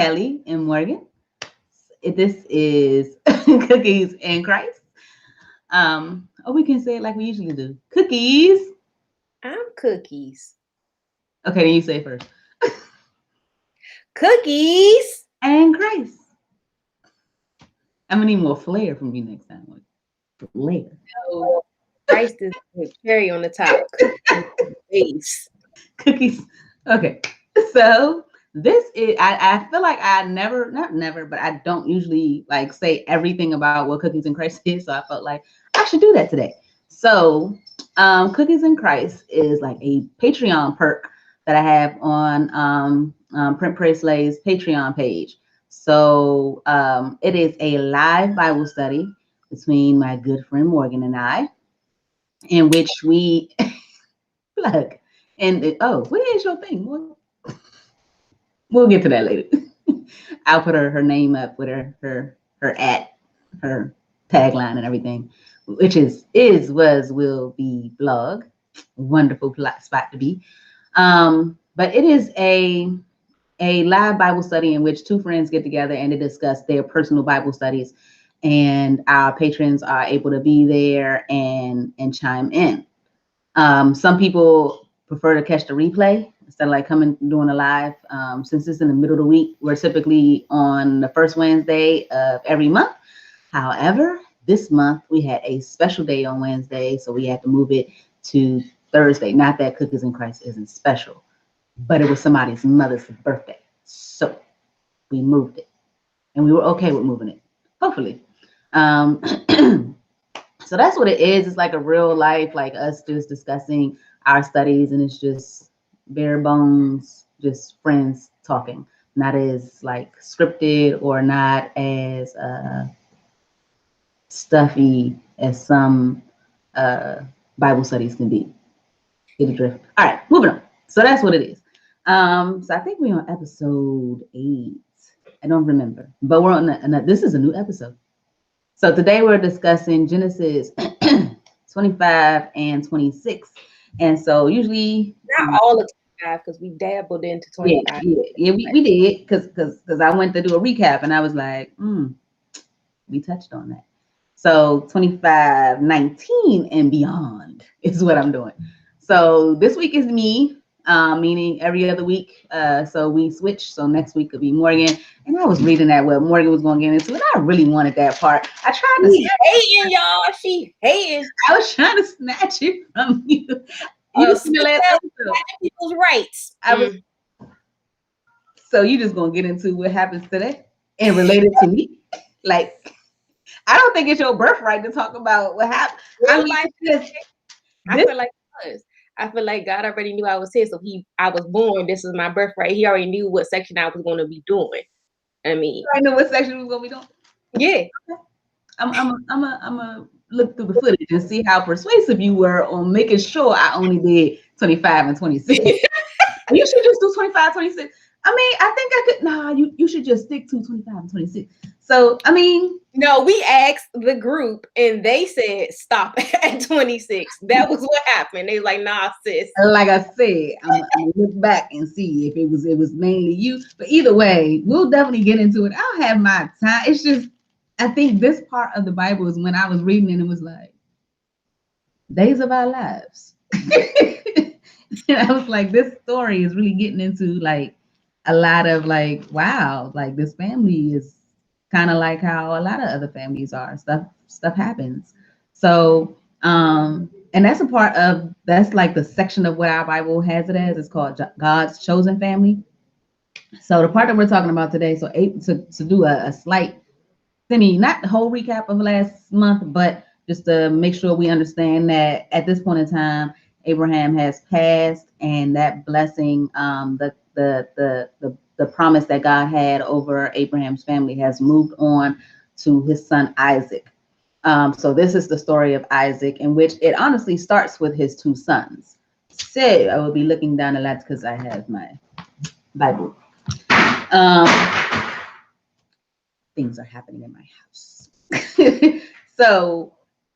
Kelly and Morgan. This is Cookies and Christ. Or we can say it like we usually do. Cookies. I'm Cookies. Okay, then you say it first. Cookies And Christ. I'm gonna need more flair from you next time. Flair. So Christ is with cherry on the top. Cookies base. Cookies. Okay. So this is I feel like I never, not never, but I don't usually like say everything about what Cookies and Christ is. So I felt like I should do that today. So Cookies and Christ is like a Patreon perk that I have on Print Pray Slay's Patreon page. So it is a live Bible study between my good friend Morgan and I, in which we plug. And oh, where is your thing? We'll get to that later. I'll put her name up with her at her tagline and everything, which is was will be blog. Wonderful spot to be. But it is a live Bible study in which two friends get together and they discuss their personal Bible studies, and our patrons are able to be there and chime in. Some people prefer to catch the replay instead of like coming doing a live. Since it's in the middle of the week, we're typically on the first Wednesday of every month. However, this month we had a special day on Wednesday, so we had to move it to Thursday. Not that Cookies and Christ isn't special, but it was somebody's mother's birthday, so we moved it, and we were okay with moving it. Hopefully. So that's what it is. It's like a real life, like us just discussing our studies, and it's just bare bones, just friends talking, not as like scripted or not as stuffy as some Bible studies can be. Get the drift. All right, moving on. So that's what it is. So I think we're on episode 8. I don't remember, but we're on this is a new episode. So today we're discussing Genesis 25 and 26. And so usually Not all of 25 because we dabbled into 25. Yeah, we did because I went to do a recap and I was like, we touched on that. So 25, 19 and beyond is what I'm doing. So this week is me, meaning every other week. So we switch. So next week could be Morgan. And I was reading that what Morgan was going to get into, and I really wanted that part. I tried to. She hating, y'all. She hating. I was trying to snatch it from you. People's rights. So you just gonna get into what happens today and relate it to me? Like, I don't think it's your birthright to talk about what happened. I feel like it was. I feel like God already knew I was here, so I was born. This is my birthright. He already knew what section I was going to be doing. I mean, I know what section we was gonna be doing. Yeah, okay. I'm a look through the footage and see how persuasive you were on making sure I only did 25 and 26. You should just do 25, 26. I mean, I think I could. Nah, you should just stick to 25 and 26. So, I mean. No, we asked the group and they said stop at 26. That was what happened. They was like, nah, sis. Like I said, I'm gonna look back and see if it was mainly you. But either way, we'll definitely get into it. I'll have my time. It's just, I think this part of the Bible is when I was reading it, it was like, days of our lives. And I was like, this story is really getting into like a lot of like, wow, like this family is kind of like how a lot of other families are. Stuff happens. So, and that's a part of, that's like the section of what our Bible has it as. It's called God's chosen family. So the part that we're talking about today, so to do a slight not the whole recap of last month, but just to make sure we understand that at this point in time, Abraham has passed, and that blessing, the promise that God had over Abraham's family has moved on to his son Isaac. So this is the story of Isaac, in which it honestly starts with his 2 sons. So I will be looking down a lot because I have my Bible. Things are happening in my house. So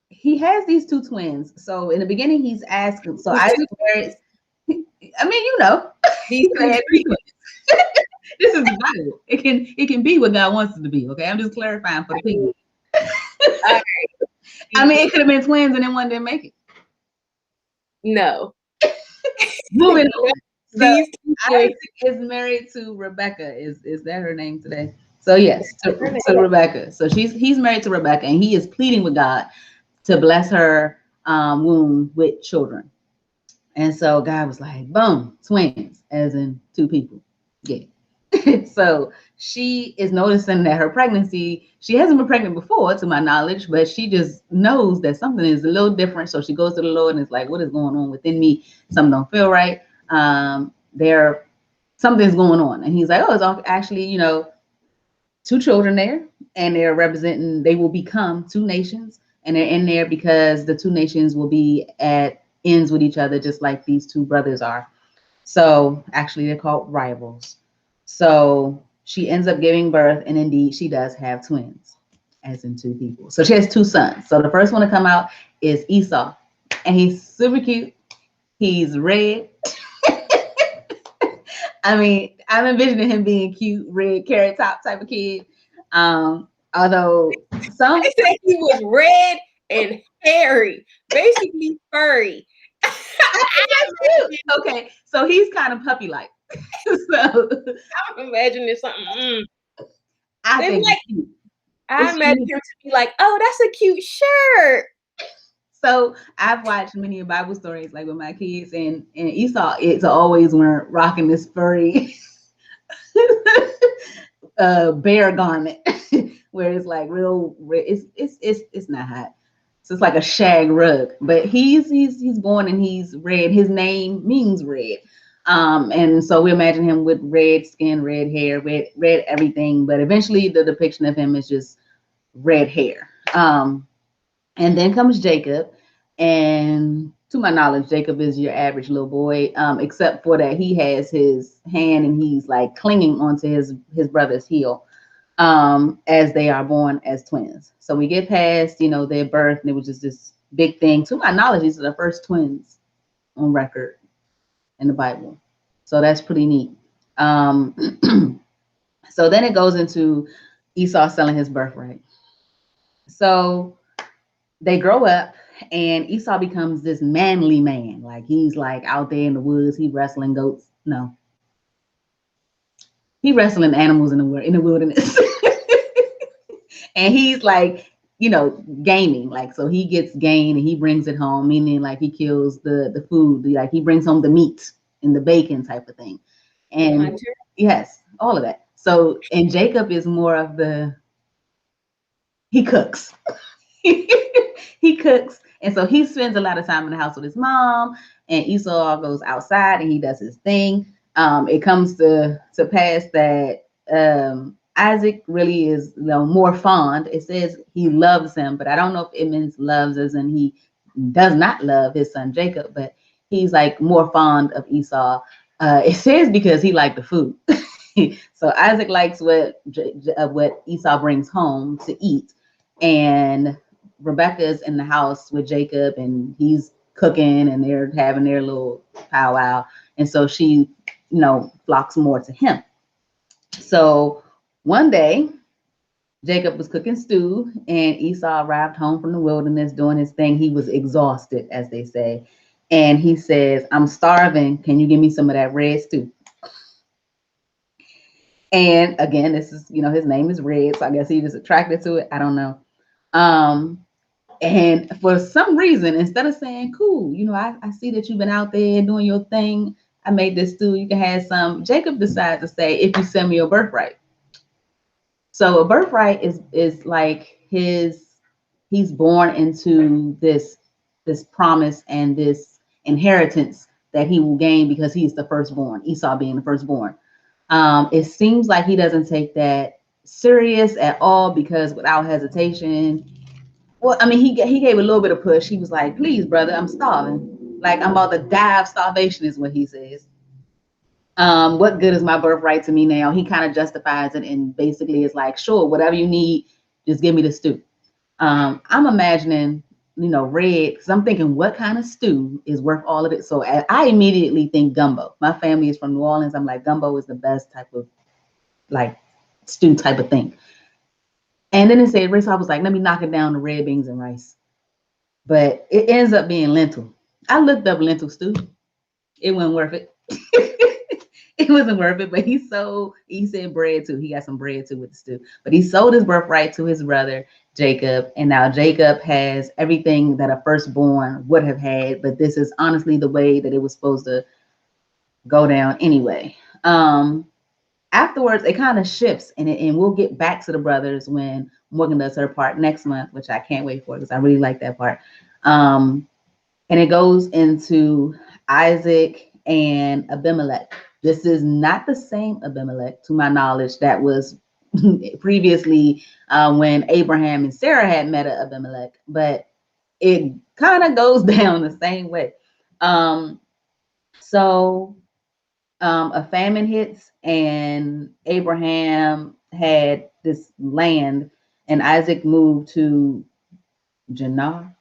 he has these 2 twins. So in the beginning, he's asking. So Isaac marries. I mean, you know, he's had 3 twins. This is the Bible. It can be what God wants it to be. Okay, I'm just clarifying for the people. All right. I mean, it could have been twins and then one didn't make it. No. Moving on. So These two boys. Isaac is married to Rebecca. Is that her name today? So yes, to Rebecca. So he's married to Rebecca, and he is pleading with God to bless her womb with children. And so God was like, boom, twins, as in two people. Yeah. So she is noticing that her pregnancy, she hasn't been pregnant before, to my knowledge, but she just knows that something is a little different. So she goes to the Lord and is like, what is going on within me? Something don't feel right. There, something's going on. And he's like, oh, it's actually, two children there, and they're representing, they will become two nations, and they're in there because the two nations will be at ends with each other, just like these two brothers are. So actually, they're called rivals. So she ends up giving birth, and indeed, she does have twins, as in two people. So she has two sons. So the first one to come out is Esau, and he's super cute. He's red. I mean, I'm envisioning him being cute, red carrot top type of kid. Although some They said he was red and hairy, basically furry. okay, so he's kind of puppy like. So I'm imagining something. I think like, I imagine him to be like, oh, that's a cute shirt. So I've watched many Bible stories like with my kids, and Esau it's always when rocking this furry bear garment where it's like real, it's not hot. So it's like a shag rug, but he's born and he's red. His name means red. And so we imagine him with red skin, red hair, red everything, but eventually the depiction of him is just red hair. And then comes Jacob, and to my knowledge, Jacob is your average little boy, except for that he has his hand and he's like clinging onto his brother's heel, as they are born as twins. So we get past, their birth, and it was just this big thing. To my knowledge, these are the first twins on record in the Bible. So that's pretty neat. So then it goes into Esau selling his birthright. So they grow up, and Esau becomes this manly man. Like he's like out there in the woods, he wrestling goats. No, he wrestling animals in the wilderness. And he's like, gaming. Like, so he gets game and he brings it home, meaning like he kills the food, like he brings home the meat and the bacon type of thing. And yes, all of that. So, and Jacob is more of he cooks. He cooks. And so he spends a lot of time in the house with his mom, and Esau goes outside and he does his thing. It comes to pass that Isaac really is more fond. It says he loves him, but I don't know if it means loves as in he does not love his son Jacob, but he's like more fond of Esau. It says because he liked the food. So Isaac likes what Esau brings home to eat, and Rebecca's in the house with Jacob, and he's cooking, and they're having their little powwow, and so she, flocks more to him. So one day, Jacob was cooking stew, and Esau arrived home from the wilderness doing his thing. He was exhausted, as they say, and he says, "I'm starving. Can you give me some of that red stew?" And again, this is, his name is Red, so I guess he just attracted to it. I don't know. And for some reason, instead of saying, cool, I see that you've been out there doing your thing. I made this stew. You can have some. Jacob decides to say, if you send me your birthright. So a birthright is like he's born into this promise and this inheritance that he will gain because he's the firstborn, Esau being the firstborn. It seems like he doesn't take that serious at all, because without hesitation, well, I mean, he gave a little bit of push. He was like, please, brother, I'm starving. Like, I'm about to die of starvation is what he says. What good is my birthright to me now? He kind of justifies it and basically is like, sure, whatever you need, just give me the stew. I'm imagining, Red, because I'm thinking, what kind of stew is worth all of it? So I immediately think gumbo. My family is from New Orleans. I'm like, gumbo is the best type of like stew type of thing. And then it said Esau was like, let me knock it down to red beans and rice. But it ends up being lentil. I looked up lentil stew. It wasn't worth it. It wasn't worth it, but he said bread too. He got some bread too with the stew. But he sold his birthright to his brother Jacob. And now Jacob has everything that a firstborn would have had. But this is honestly the way that it was supposed to go down anyway. Afterwards, it kind of shifts, and we'll get back to the brothers when Morgan does her part next month, which I can't wait for because I really like that part. And it goes into Isaac and Abimelech. This is not the same Abimelech, to my knowledge, that was previously when Abraham and Sarah had met Abimelech, but it kind of goes down the same way. So a famine hits, and Abraham had this land, and Isaac moved to Gerar.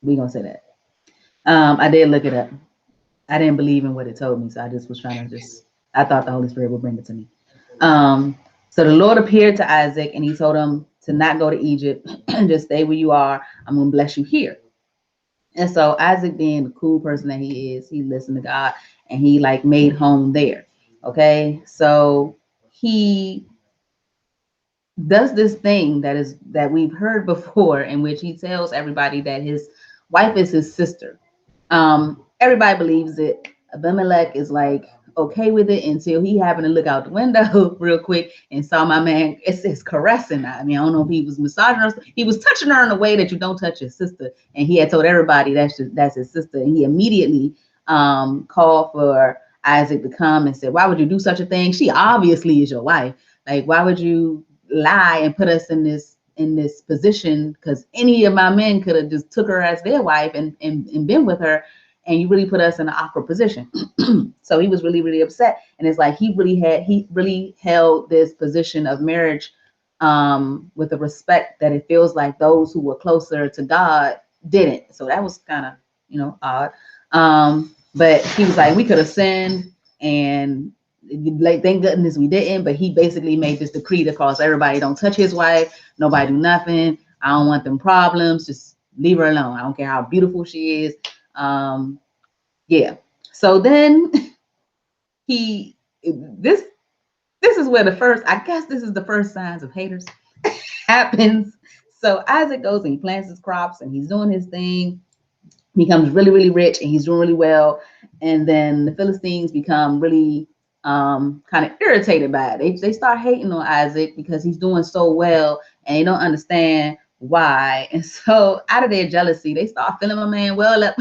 We gonna say that. I did look it up. I didn't believe in what it told me, so I just was trying to I thought the Holy Spirit would bring it to me. So the Lord appeared to Isaac, and he told him to not go to Egypt, just stay where you are. I'm gonna bless you here. And so Isaac, being the cool person that he is, he listened to God, and he like made home there. Okay, so he does this thing that we've heard before, in which he tells everybody that his wife is his sister. Everybody believes it. Abimelech is like okay with it until he happened to look out the window real quick and saw my man. It's caressing. I mean, I don't know if he was massaging her. He was touching her in a way that you don't touch your sister. And he had told everybody that's his sister. And he immediately called for Isaac to come and said, "Why would you do such a thing? She obviously is your wife. Like, why would you lie and put us in this position? Because any of my men could have just took her as their wife and been with her, and you really put us in an awkward position." So he was really, really upset. And it's like he really held this position of marriage with a respect that it feels like those who were closer to God didn't. So that was kind of, odd. But he was like, we could have sinned, and like, thank goodness we didn't. But he basically made this decree that calls everybody don't touch his wife, nobody do nothing. I don't want them problems. Just leave her alone. I don't care how beautiful she is. Yeah. So then this is where this is the first signs of haters happens. So Isaac goes and he plants his crops and he's doing his thing. He becomes really, really rich and he's doing really well. And then the Philistines become really kind of irritated by it. They start hating on Isaac because he's doing so well and they don't understand why. And so out of their jealousy, they start filling my man well up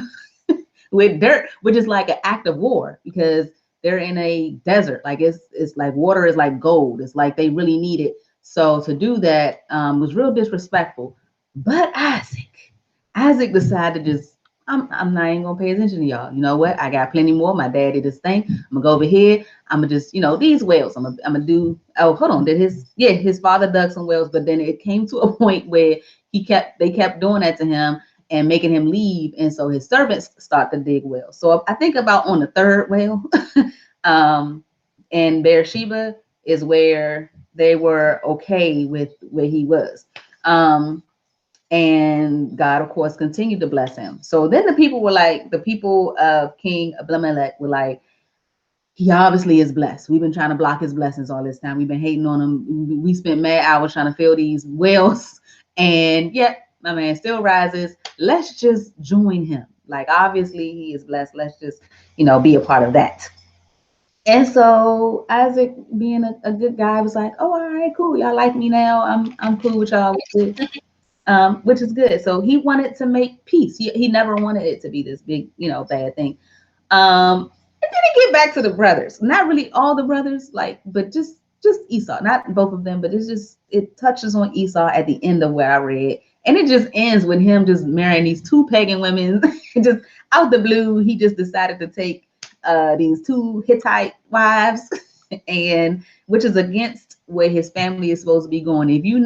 with dirt, which is like an act of war because they're in a desert. Like it's like water is like gold. It's like they really need it. So to do that was real disrespectful. But Isaac decided to just, I'm not even gonna pay attention to y'all. You know what? I got plenty more. My dad did this thing. I'm gonna go over here. I'm gonna just, these wells. I'm gonna do. Oh, hold on. His father dug some wells, but then it came to a point where they kept doing that to him and making him leave, and so his servants start to dig wells. So I think about on the third well, and Beersheba is where they were okay with where he was. And God, of course, continued to bless him. So then the people of King Abimelech were like, he obviously is blessed. We've been trying to block his blessings all this time. We've been hating on him. We spent mad hours trying to fill these wells. And yet, my man still rises. Let's just join him. Like, obviously, he is blessed. Let's just, be a part of that. And so Isaac, being a good guy, was like, "Oh, all right, cool. Y'all like me now. I'm cool with y'all." Which is good. So he wanted to make peace. He never wanted it to be this big, bad thing. And then it get back to the brothers. Not really all the brothers, but just Esau. Not both of them, but it touches on Esau at the end of where I read. And it just ends with him just marrying these two pagan women. Just out the blue, he just decided to take these two Hittite wives, and which is against where his family is supposed to be going. If you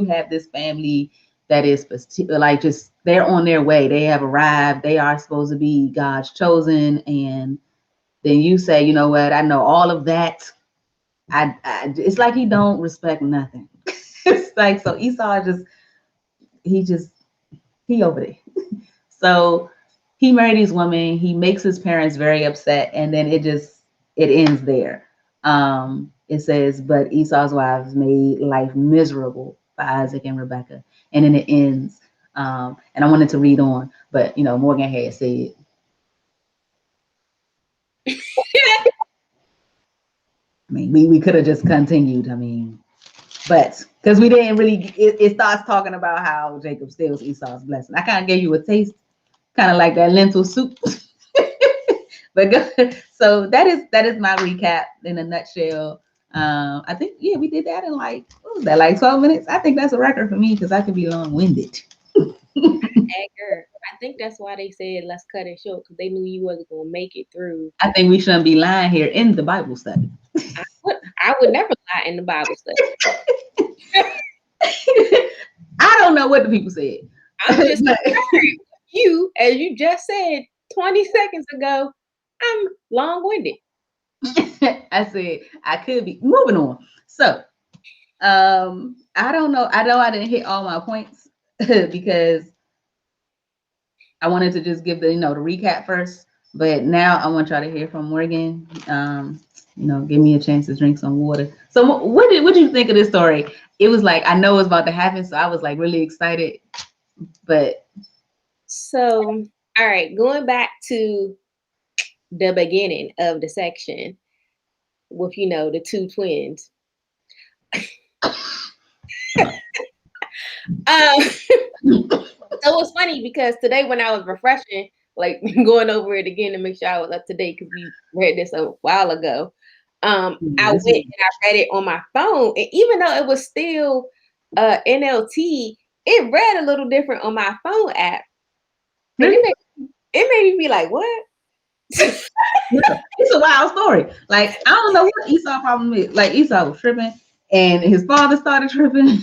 have this family that is like just they're on their way, they have arrived, they are supposed to be God's chosen, and then you say, you know what, I know all of that. It's like he don't respect nothing. It's like, so Esau he over there. So he married these women. He makes his parents very upset, and then it ends there. It says, but Esau's wives made life miserable for Isaac and Rebekah, and then it ends. And I wanted to read on, but Morgan had said. I mean, we could have just continued. I mean, but because we didn't really, it starts talking about how Jacob steals Esau's blessing. I kind of gave you a taste, kind of like that lentil soup. But so that is my recap in a nutshell. I think we did that in like, what was that, like 12 minutes? I think that's a record for me because I can be long-winded. I think that's why they said let's cut it short, because they knew you wasn't gonna make it through. I think we shouldn't be lying here in the Bible study. I would never lie in the Bible study. I don't know what the people said. I'm just you, as you just said 20 seconds ago, I'm long-winded. I said I could be moving on. So I don't know. I know I didn't hit all my points because I wanted to just give the recap first. But now I want y'all to hear from Morgan. Give me a chance to drink some water. So what did you think of this story? It was like, I know it's about to happen, so I was like really excited. But so, all right, going back to the beginning of the section with the two twins. So it's funny because today when I was refreshing, like going over it again to make sure I was up to date, because we read this a while ago. I went and I read it on my phone, and even though it was still NLT, it read a little different on my phone app. And it made me be like, what? It's a wild story. Like, I don't know what Esau problem is. Like, Esau was tripping, and his father started tripping,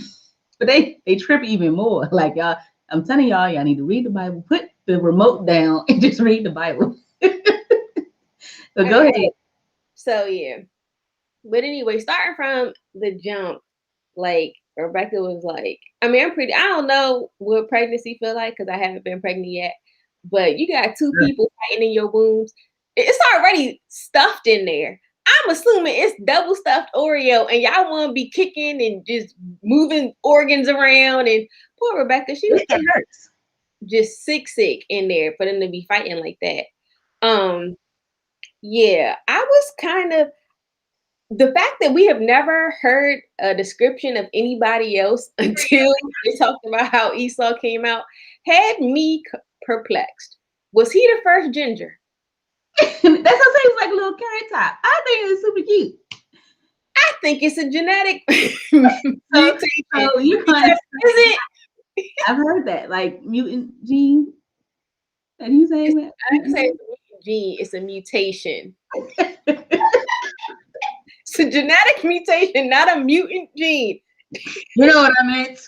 but they trip even more. Like, y'all, I'm telling y'all need to read the Bible. Put the remote down and just read the Bible. So go ahead. So yeah, but anyway, starting from the jump, like Rebecca was like, I mean, I don't know what pregnancy feel like because I haven't been pregnant yet, but you got two people fighting in your wombs. It's already stuffed in there. I'm assuming it's double stuffed Oreo, and y'all want to be kicking and just moving organs around. And poor Rebecca, she was just sick in there for them to be fighting like that. Yeah, I was kind of, the fact that we have never heard a description of anybody else until they talked about how Esau came out had me perplexed. Was he the first ginger? That's what I'm saying. It's like a little carrot top. I think it's super cute. I think it's a genetic mutation. You kind of, is it? I've heard that, like mutant gene. Are you saying that? I didn't say it's a mutant gene. It's a mutation. It's a genetic mutation, not a mutant gene. You know what I meant?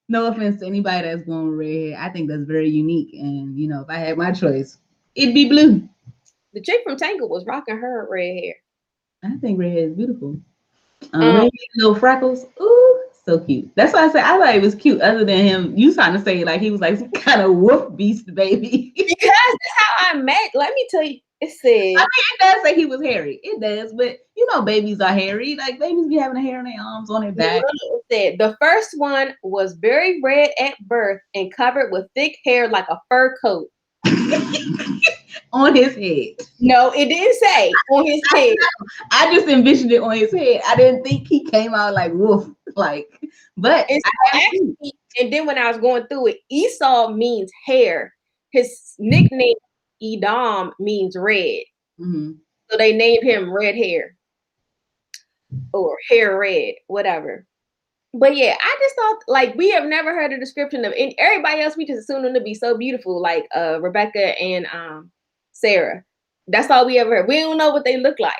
No offense to anybody that's born with red hair. I think that's very unique. And, if I had my choice, it'd be blue. The chick from Tangled was rocking her red hair. I think red hair is beautiful. Red hair, little freckles. Ooh, so cute. That's why I said I thought it was cute. Other than him, you trying to say like he was like some kind of wolf beast baby. Because that's how I met. Let me tell you. It says, I mean, it does say he was hairy. It does, but babies are hairy. Like babies be having a hair on their arms, on their back. It said the first one was very red at birth and covered with thick hair like a fur coat. On his head. No, it didn't say on his head. I just envisioned it on his head. I didn't think he came out like wolf, like. But actually, and then when I was going through it, Esau means hair. His nickname Edom means red. Mm-hmm. So they named him Red Hair or Hair Red, whatever. But yeah, I just thought, like, we have never heard a description of everybody else. We just assumed them to be so beautiful, like Rebecca and Sarah. That's all we ever heard. We don't know what they look like.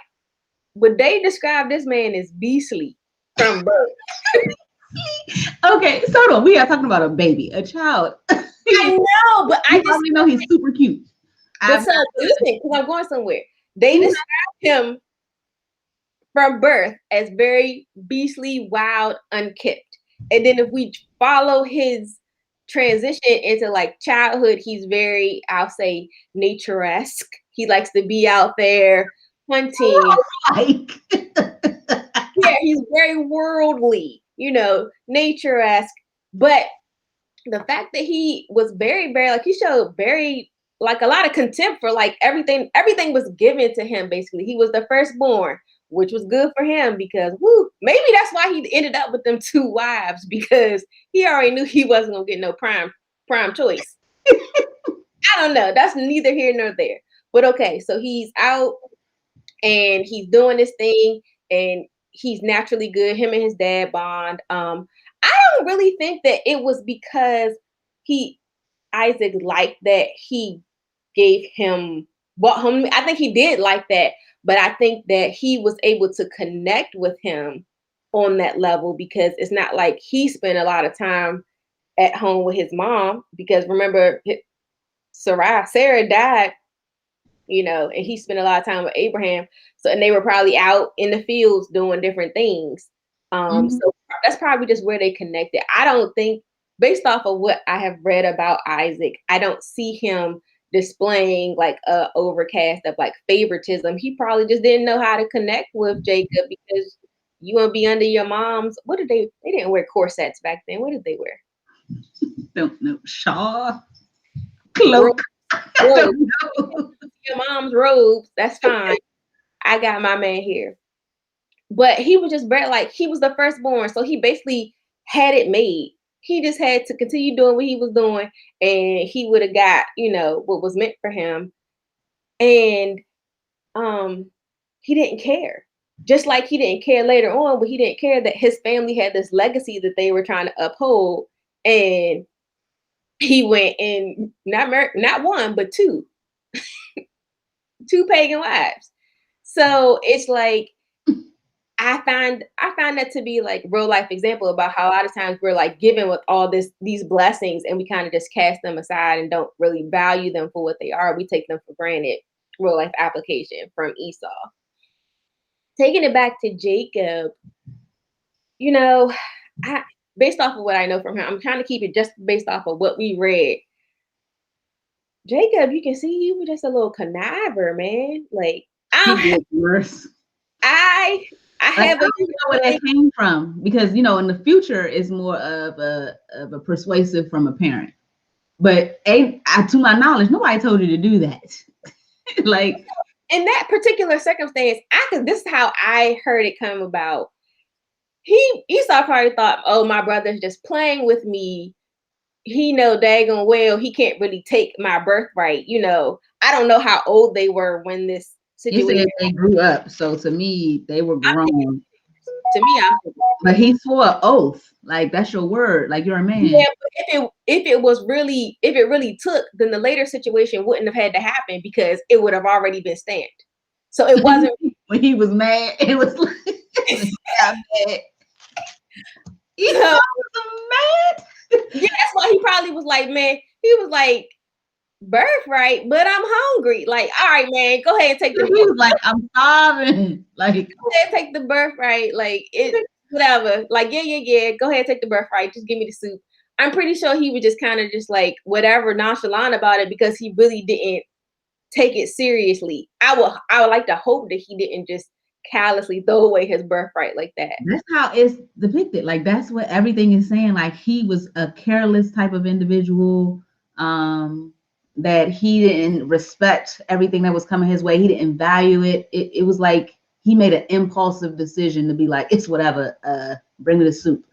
But they describe this man as beastly from birth. Okay, so no, we are talking about a baby, a child. I know, but I just know he's super cute. But so listen, because I'm going somewhere. They describe him from birth as very beastly, wild, unkempt. And then if we follow his transition into like childhood, he's very, I'll say, nature-esque. He likes to be out there hunting. Like, Yeah, he's very worldly, nature-esque. But the fact that he was very, very, like, he showed very, like, a lot of contempt for like everything was given to him. Basically, he was the firstborn, which was good for him because maybe that's why he ended up with them two wives, because he already knew he wasn't gonna get no prime choice. I don't know, that's neither here nor there. But okay, so he's out and he's doing this thing, and he's naturally good. Him and his dad bond. I don't really think that it was because he Isaac liked that he gave him bought him. I think he did like that, but I think that he was able to connect with him on that level, because it's not like he spent a lot of time at home with his mom, because remember Sarah died, and he spent a lot of time with Abraham. So, and they were probably out in the fields doing different things. So that's probably just where they connected. I don't think, based off of what I have read about Isaac, I don't see him displaying like a overcast of like favoritism. He probably just didn't know how to connect with Jacob, because you want to be under your mom's. What did they didn't wear corsets back then. What did they wear? Don't know. Shawl, cloak. Robes. Your mom's robes. That's fine. I got my man here. But he was just very, like, he was the firstborn, so he basically had it made. He just had to continue doing what he was doing, and he would have got, what was meant for him. And he didn't care. Just like he didn't care later on, but he didn't care that his family had this legacy that they were trying to uphold. And he went and not one, but two pagan wives. So it's like, I find that to be like real life example about how a lot of times we're like given with all these blessings, and we kind of just cast them aside and don't really value them for what they are. We take them for granted. Real life application from Esau. Taking it back to Jacob, I based off of what I know from him, I'm trying to keep it just based off of what we read. Jacob, you can see you were just a little conniver, man. Like, He did worse. I have know where that came from, because in the future is more of a persuasive from a parent. But to my knowledge, nobody told you to do that. Like, in that particular circumstance, this is how I heard it come about. Esau probably thought, oh, my brother's just playing with me. He know daggone well he can't really take my birthright. I don't know how old they were when this situation. You said they grew up, so to me, they were grown. To me, but he swore an oath. Like, that's your word. Like, you're a man. Yeah, but if it really took, then the later situation wouldn't have had to happen, because it would have already been stamped. So it wasn't when he was mad. It was like, I'm mad. Mad. Yeah, that's why he probably was like, man. He was like, birthright, but I'm hungry. Like, all right, man, go ahead and take the. He was like, I'm starving. Like, go ahead and take the birthright. Like, it whatever. Like, yeah. Go ahead and take the birthright. Just give me the soup. I'm pretty sure he was just kind of just like whatever, nonchalant about it, because he really didn't take it seriously. I would like to hope that he didn't just callously throw away his birthright like that. That's how it's depicted. Like, that's what everything is saying. Like, he was a careless type of individual. That he didn't respect everything that was coming his way. He didn't value it. It was like he made an impulsive decision to be like, it's whatever, bring me the soup.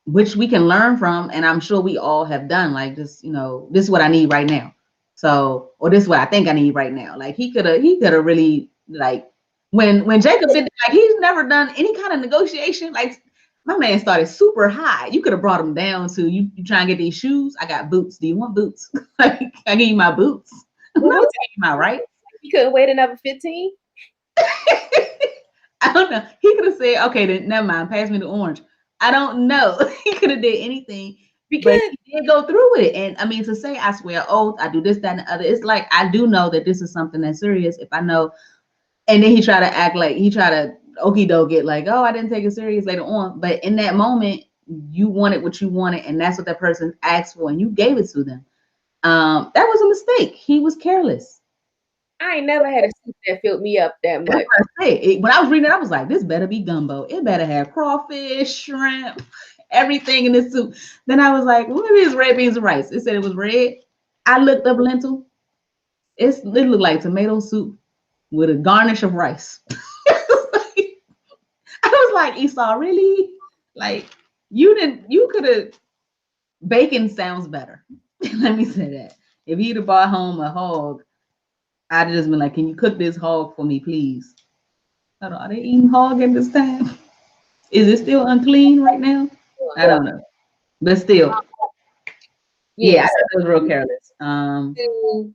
Which we can learn from, and I'm sure we all have done. Like, this, this is what I need right now. So, or this is what I think I need right now. Like, he could have really, like, when Jacob did, like, he's never done any kind of negotiation. Like, my man started super high. You could have brought him down to, you trying to get these shoes? I got boots. Do you want boots? Like, I give you my boots. Well, my right? He couldn't wait another 15? I don't know. He could have said, okay, then never mind. Pass me the orange. I don't know. He could have did anything. Because he did go through with it. And I mean, to say I swear oath, I do this, that, and the other, it's like I do know that this is something that's serious if I know. And then he try to act like he try to okey doke it like, oh, I didn't take it serious later on. But in that moment, you wanted what you wanted, and that's what that person asked for, and you gave it to them. That was a mistake. He was careless. I ain't never had a soup that filled me up that That's much. what I say. When I was reading it, I was like, this better be gumbo. It better have crawfish, shrimp, everything in this soup. Then I was like, well, maybe it's red beans and rice. It said it was red. I looked up lentil. It looked like tomato soup with a garnish of rice. I was like, Esau, really? Like, you could have, bacon sounds better. Let me say that. If he'd have brought home a hog, I'd have just been like, can you cook this hog for me, please? I don't know, are they eating hog at this time? Is it still unclean right now? I don't know. But still, yeah, I Yes. thought it was real careless. To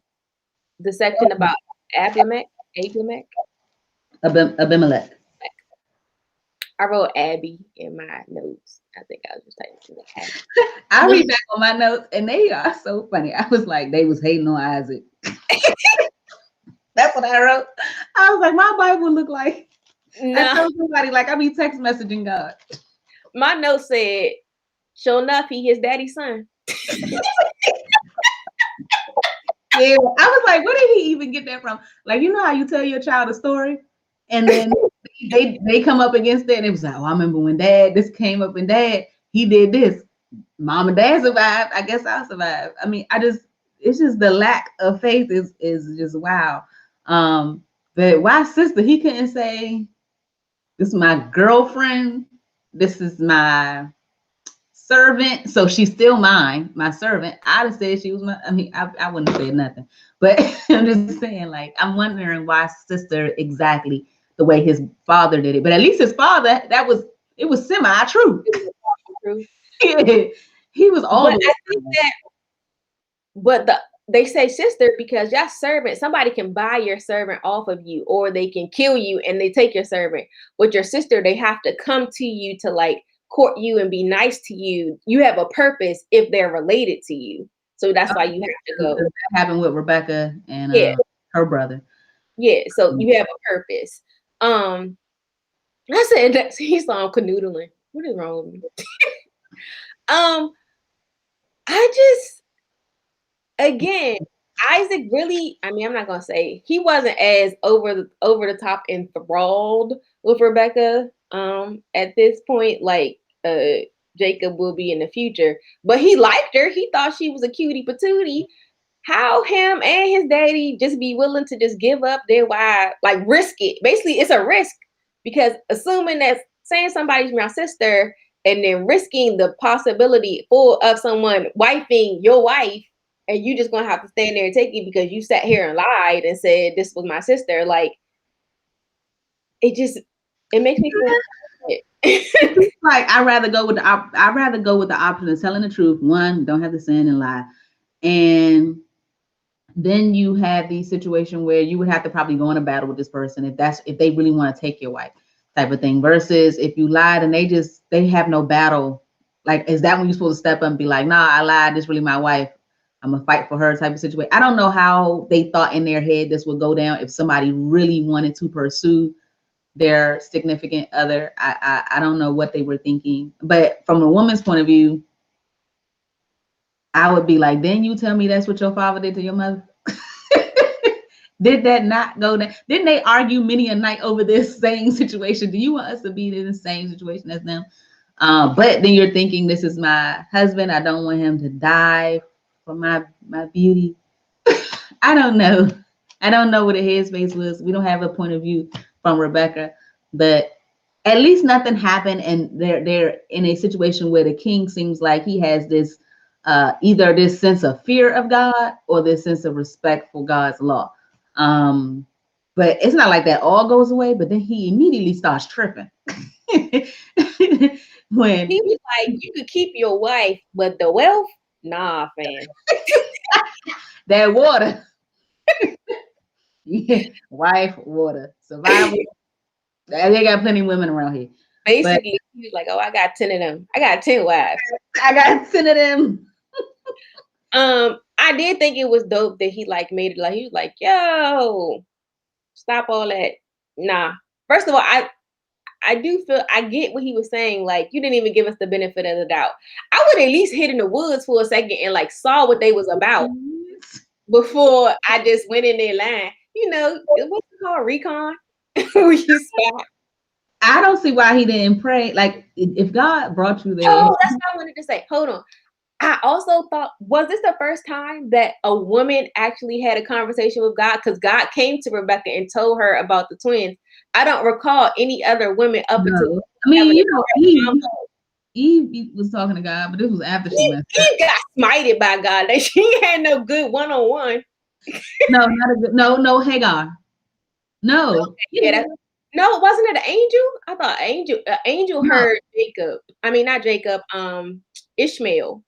the section about Abimelech. Abimelech. I wrote Abby in my notes. I think I was just typing like Abby. I read back on my notes and they are so funny. I was like, they was hating on Isaac. That's what I wrote. I was like, my Bible look like. I No, told somebody like I be text messaging God. my note said, "Sure enough, he his daddy's son." Yeah, I was like, where did he even get that from? Like, you know how you tell your child a story, and then they come up against it, and it was like, oh, I remember when Dad this came up, and Dad he did this. Mom and Dad survived. I guess I'll survive. I mean, it's just the lack of faith is just wow. But why sister? He couldn't say this is my girlfriend. This is my servant, so she's still mine, my servant. I'd have said she was my. I mean, I wouldn't have said nothing, but I'm just saying, like, I'm wondering why sister exactly the way his father did it. But at least his father, it was semi true. True. He was all But the I way. think that, but they say sister because your servant, somebody can buy your servant off of you, or they can kill you and they take your servant. With your sister, they have to come to you to like court you and be nice to you. You have a purpose if they're related to you. So that's why you have to go. That happened with Rebecca and Yeah, her brother. yeah. So you have a purpose. I said that he's on canoodling. What is wrong with me? Um, I just again, Isaac really, I mean, I'm not gonna say he wasn't as over the top enthralled with Rebecca at this point, like Jacob will be in the future. But he liked her. He thought she was a cutie patootie. How him and his daddy just be willing to just give up their wife, like risk it. Basically, it's a risk because assuming that saying somebody's my sister and then risking the possibility of someone wifing your wife, and you just gonna have to stand there and take it because you sat here and lied and said this was my sister. Like it makes me feel Like I'd rather go with the option of telling the truth. One, don't have to sin and lie, and then you have the situation where you would have to probably go in a battle with this person if they really want to take your wife, type of thing. Versus if you lied and they have no battle. Like, is that when you're supposed to step up and be like, nah, I lied, this really my wife, I'm gonna fight for her, type of situation? I don't know how they thought in their head this would go down if somebody really wanted to pursue their significant other. I don't know what they were thinking, but from a woman's point of view, I would be like, then you tell me that's what your father did to your mother? Did that not go down? Didn't they argue many a night over this same situation? Do you want us to be in the same situation as them? But then you're thinking, this is my husband. I don't want him to die for my beauty. I don't know. I don't know what the headspace was. We don't have a point of view from Rebecca, but at least nothing happened, and they're in a situation where the king seems like he has this either this sense of fear of God or this sense of respect for God's law. Um, but it's not like that all goes away. But then he immediately starts tripping when he was like, you could keep your wife, but the wealth, nah, fam. that water, yeah, wife, water, survival. They got plenty of women around here. Basically, he was like, "Oh, I got 10 of them. I got 10 wives." I got 10 of them. I did think it was dope that he like made it like he was like, "Yo, stop all that." Nah. First of all, I do feel I get what he was saying. Like, you didn't even give us the benefit of the doubt. I would at least hid in the woods for a second and like saw what they was about before I just went in their line. You know, what's it called? Recon? Where you spot. I don't see why he didn't pray. Like, if God brought you there, Oh, that's what I wanted to say. Hold on. I also thought, was this the first time that a woman actually had a conversation with God? Because God came to Rebecca and told her about the twins. I don't recall any other women up until no. I mean, having you know, a Eve was talking to God, but this was after she messed up. Eve got smited by God. That she had no good one-on-one. No, not a good. No, Hagar. No. Yeah, no, wasn't it an angel? I thought angel No. heard Jacob. I mean, not Jacob. Ishmael.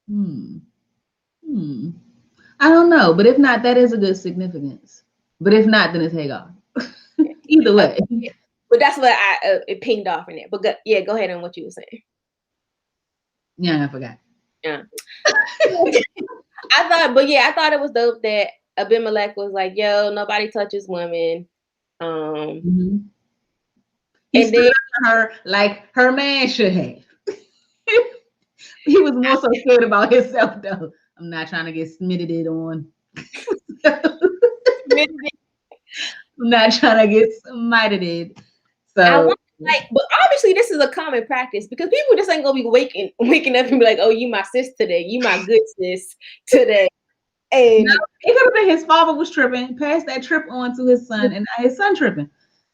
I don't know, but if not, that is a good significance. But if not, then it's Hagar. Either way. Yeah. But that's what it pinged off in it. But go ahead on what you were saying. Yeah, I forgot. Yeah. I thought it was dope that Abimelech was like, "Yo, nobody touches women." He And stood then up to her like her man should have. He was more so scared about himself, though. I'm not trying to get smitted on. I'm not trying to get smited. So but obviously this is a common practice because people just ain't gonna be waking up and be like, "Oh, you my sis today, you my good sis today." And no, it could have been his father was tripping, passed that trip on to his son, and now his son tripping.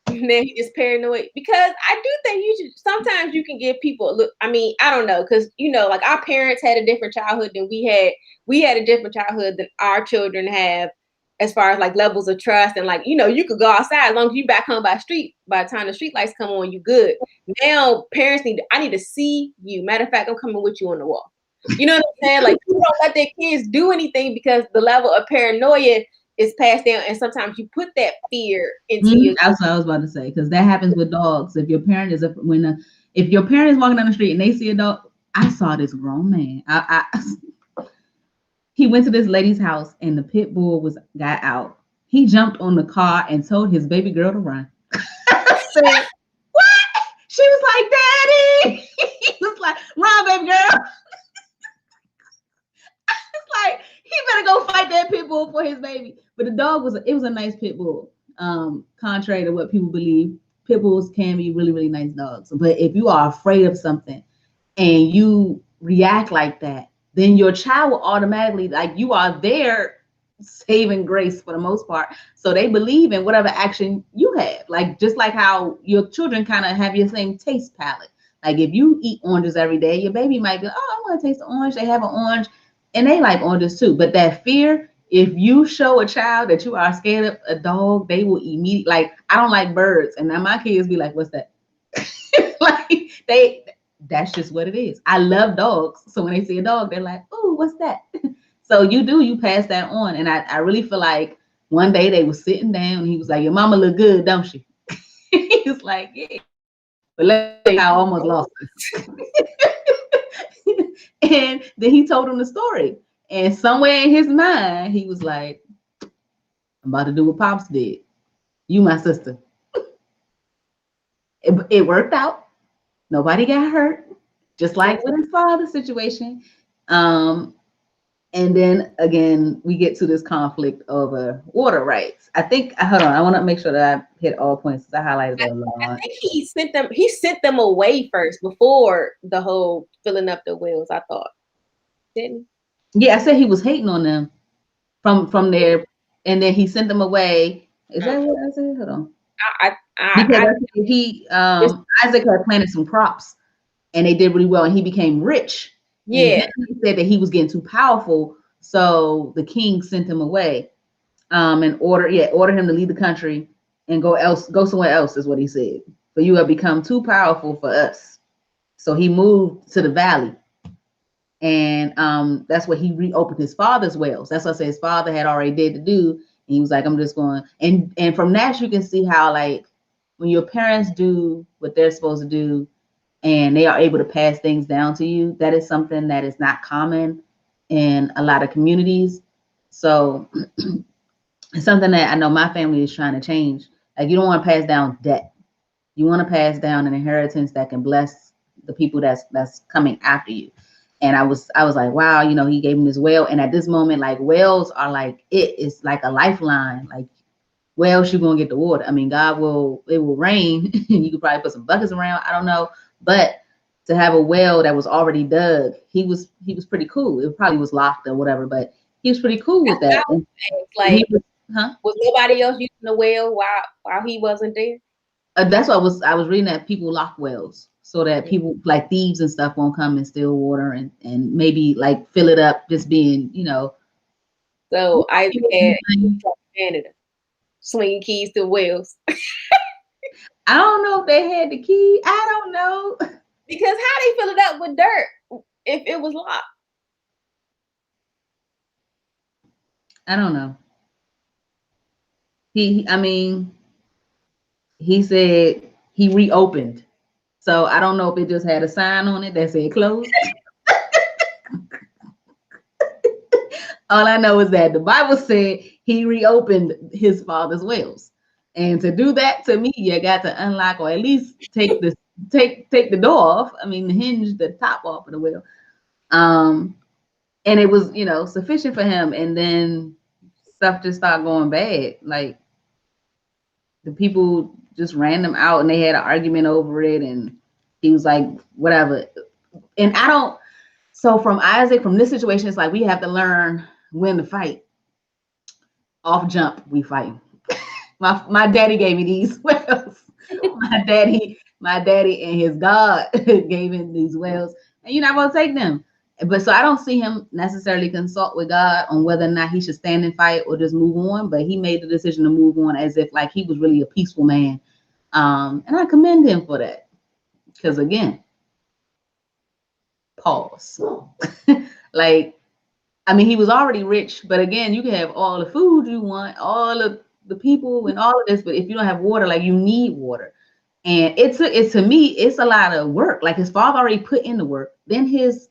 Now he just paranoid because I do think you should. Sometimes you can give people. Look, I mean, I don't know because like our parents had a different childhood than we had. We had a different childhood than our children have, as far as like levels of trust and like you could go outside as long as you back home by the time the street lights come on, you good. Now parents I need to see you. Matter of fact, I'm coming with you on the wall. You know what I'm saying? Like people don't let their kids do anything because the level of paranoia is passed down, and sometimes you put that fear into your. That's what I was about to say, because that happens with dogs. If your parent is if your parent is walking down the street and they see a dog, I saw this grown man. He went to this lady's house and the pit bull got out. He jumped on the car and told his baby girl to run. Said, what? She was like, "Daddy." He was like, "Run, baby girl." It's like he better go fight that pit bull for his baby. But the dog was a nice pit bull. Contrary to what people believe, pit bulls can be really, really nice dogs. But if you are afraid of something and you react like that, then your child will automatically, like, you are their saving grace for the most part. So they believe in whatever action you have. Like, just like how your children kind of have your same taste palette. Like, if you eat oranges every day, your baby might go, "Oh, I want to taste the orange." They have an orange and they like oranges too. But that fear, if you show a child that you are scared of a dog, they will immediately, like, I don't like birds. And now my kids be like, "What's that?" Like, that's just what it is. I love dogs. So when they see a dog, they're like, "Oh, what's that?" So you pass that on. And I really feel like one day they were sitting down and he was like, "Your mama look good, don't she?" He was like, "Yeah." But let's say I almost lost her. And then he told him the story. And somewhere in his mind, he was like, "I'm about to do what Pops did. You my sister." It worked out. Nobody got hurt. Just like with his father's situation. And then again, we get to this conflict over water rights. I think, hold on, I want to make sure that I hit all points. I highlighted that a lot. I think he sent them away first before the whole filling up the wells, I thought. Didn't he? Yeah, I said he was hating on them from there, and then he sent them away. Is that what I said? Hold on. Because Isaac had planted some crops and they did really well and he became rich. Yeah. And he said that he was getting too powerful, so the king sent him away, and order him to leave the country and go somewhere else, is what he said. For you have become too powerful for us. So he moved to the valley. And that's where he reopened his father's wells. That's what I said his father had already did to do. And he was like, "I'm just going." And from that you can see how, like, when your parents do what they're supposed to do and they are able to pass things down to you, that is something that is not common in a lot of communities. So it's something that I know my family is trying to change. Like, you don't want to pass down debt. You want to pass down an inheritance that can bless the people that's coming after you. And I was like, wow, he gave him this well. And at this moment, like, wells are like, it's like a lifeline. Like, wells, you're gonna get the water. I mean, it will rain. You could probably put some buckets around. I don't know. But to have a well that was already dug, he was pretty cool. It probably was locked or whatever, but he was pretty cool with that. And Like, huh? was nobody else using the well while he wasn't there? That's what I was reading, that people lock wells so that people like thieves and stuff won't come and steal water and maybe like fill it up, just being, So Isaac had Canada swinging keys to wells. I don't know if they had the key. I don't know. Because how they fill it up with dirt if it was locked? I don't know. I mean, he said he reopened. So I don't know if it just had a sign on it that said closed. All I know is that the Bible said he reopened his father's wells. And to do that, to me, you got to unlock, or at least take the door off. I mean, hinge the top off of the well. And it was, sufficient for him. And then stuff just started going bad. Like, the people just ran them out and they had an argument over it. And he was like, whatever. And so from Isaac, from this situation, it's like we have to learn when to fight. Off jump, we fight. My daddy gave me these wells. my daddy and his God gave him these wells. And you're not going to take them. But so I don't see him necessarily consult with God on whether or not he should stand and fight or just move on. But he made the decision to move on as if like he was really a peaceful man. And I commend him for that. Because again, pause. Like, I mean, he was already rich, but again, you can have all the food you want, all of the people and all of this, but if you don't have water, like, you need water. And it's to me, it's a lot of work. Like, his father already put in the work. Then his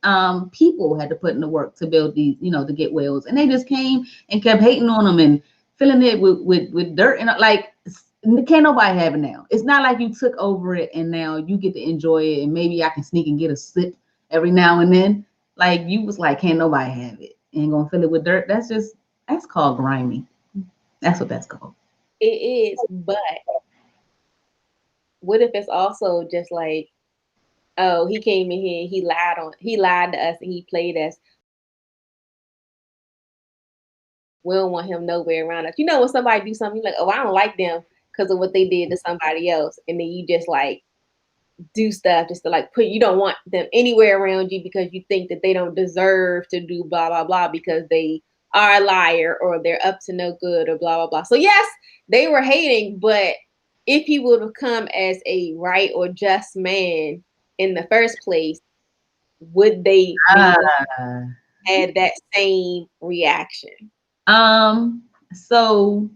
people had to put in the work to build these, to get wells. And they just came and kept hating on them and filling it with dirt. And like, can't nobody have it now. It's not like you took over it and now you get to enjoy it. And maybe I can sneak and get a sip every now and then. Like, you was like, can't nobody have it. And gonna fill it with dirt. That's called grimy. That's what that's called. It is, but what if it's also just like, oh, he came in here, he lied to us and he played us. We don't want him nowhere around us. When somebody do something, you're like, oh, I don't like them because of what they did to somebody else. And then you just like do stuff just to like you don't want them anywhere around you because you think that they don't deserve to do blah, blah, blah because they are a liar or they're up to no good or blah, blah, blah. So yes, they were hating, but if he would have come as a right or just man in the first place, would they had that same reaction? So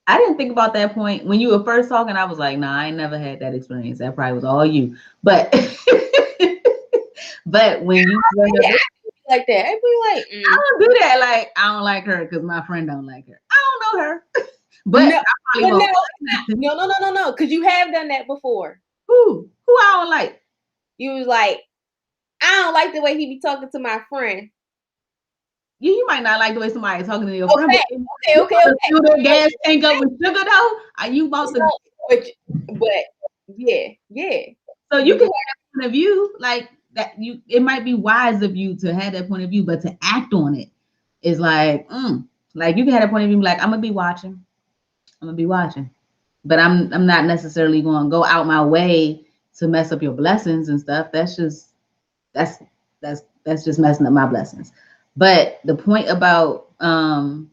I didn't think about that point. When you were first talking, I was like, nah, I ain't never had that experience. That probably was all you. But but when you like that, I'd be like, I don't do that. Like, I don't like her because my friend don't like her. I don't know her. But no, because you have done that before. Who I don't like? You was like, I don't like the way he be talking to my friend. You might not like the way somebody is talking to your friend. Okay. Fill their gas tank up with sugar though. Are you about to? But yeah. So you can have that point of view, like that. It might be wise of you to have that point of view, but to act on it is like, like you can have that point of view, like I'm gonna be watching, but I'm not necessarily going to go out my way to mess up your blessings and stuff. That's just messing up my blessings. But the point about them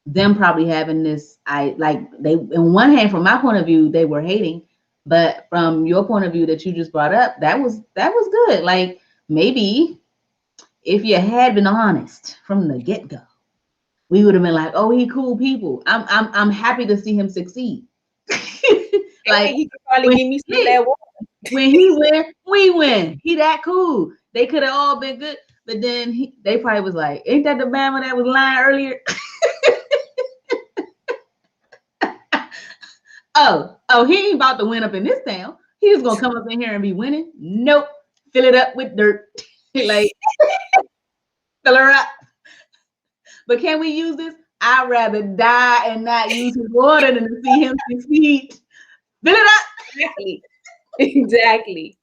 probably having this, they, in one hand, from my point of view, they were hating, but from your point of view that you just brought up, that was good. Like, maybe if you had been honest from the get-go, we would have been like, oh, he cool people. I'm happy to see him succeed. Like he could probably when give me some he, of that water. when he win, we win. He that cool. They could have all been good, but then they probably was like, "Ain't that the Bama that was lying earlier?" Oh, he ain't about to win up in this town. He just gonna come up in here and be winning. Nope, fill it up with dirt. Like fill her up. But can we use this? I'd rather die and not use his water than to see him succeed. Fill it up. Exactly. Exactly.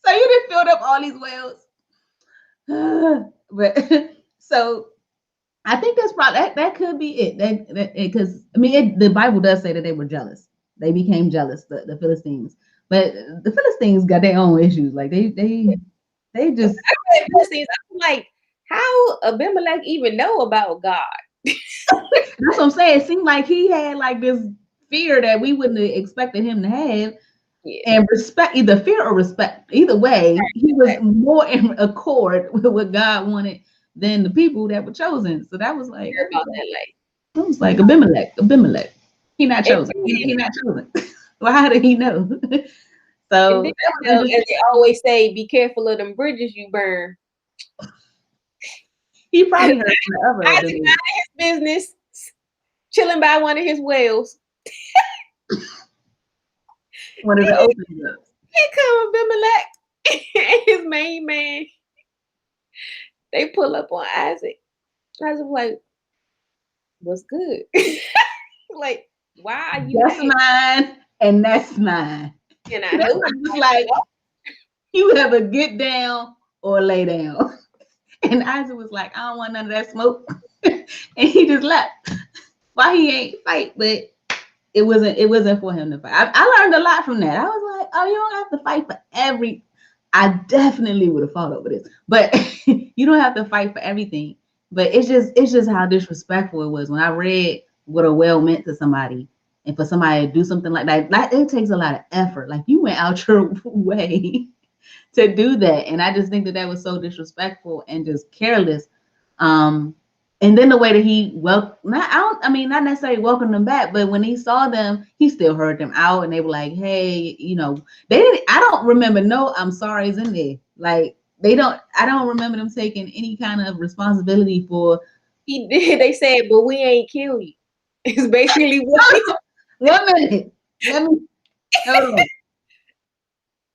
So you just filled up all these wells. But so I think that's probably that could be it. Because I mean, the Bible does say that they were jealous. They became jealous, the Philistines. But the Philistines got their own issues. Like they just. I read Philistines. I'm like, how Abimelech even know about God? That's what I'm saying. It seemed like he had like this fear that we wouldn't have expected him to have. Yeah. And respect, either fear or respect. Either way, he was more in accord with what God wanted than the people that were chosen. So that was like, About that, I was like Abimelech. He not chosen. He not chosen. Well, how did he know? So then, as they always say, be careful of them bridges you burn. he probably heard from the other. I did not his business, chilling by one of his wells. One of the openings. Here come Abimelech and his main man. They pull up on Isaac. Isaac like, what's good? Like, why are you? That's mine, and that's mine. And I know it's like you ever get down or lay down. And Isaac was like, I don't want none of that smoke. And he just left. Why he ain't fight, but it wasn't for him to fight. I learned a lot from that. I was like, oh, you don't have to fight for every. I definitely would have fought over this, but you don't have to fight for everything. But it's just how disrespectful it was when I read what a well meant to somebody, and for somebody to do something like that. Like it takes a lot of effort. Like you went out your way to do that, and I just think that was so disrespectful and just careless. And then the way that he not necessarily welcomed them back, but when he saw them, he still heard them out, and they were like, "Hey, they didn't." I don't remember no "I'm sorry's" in there. Like they don't. I don't remember them taking any kind of responsibility for. He did. They said, "But we ain't kill you." It's basically what. 1 minute. Let me hold on.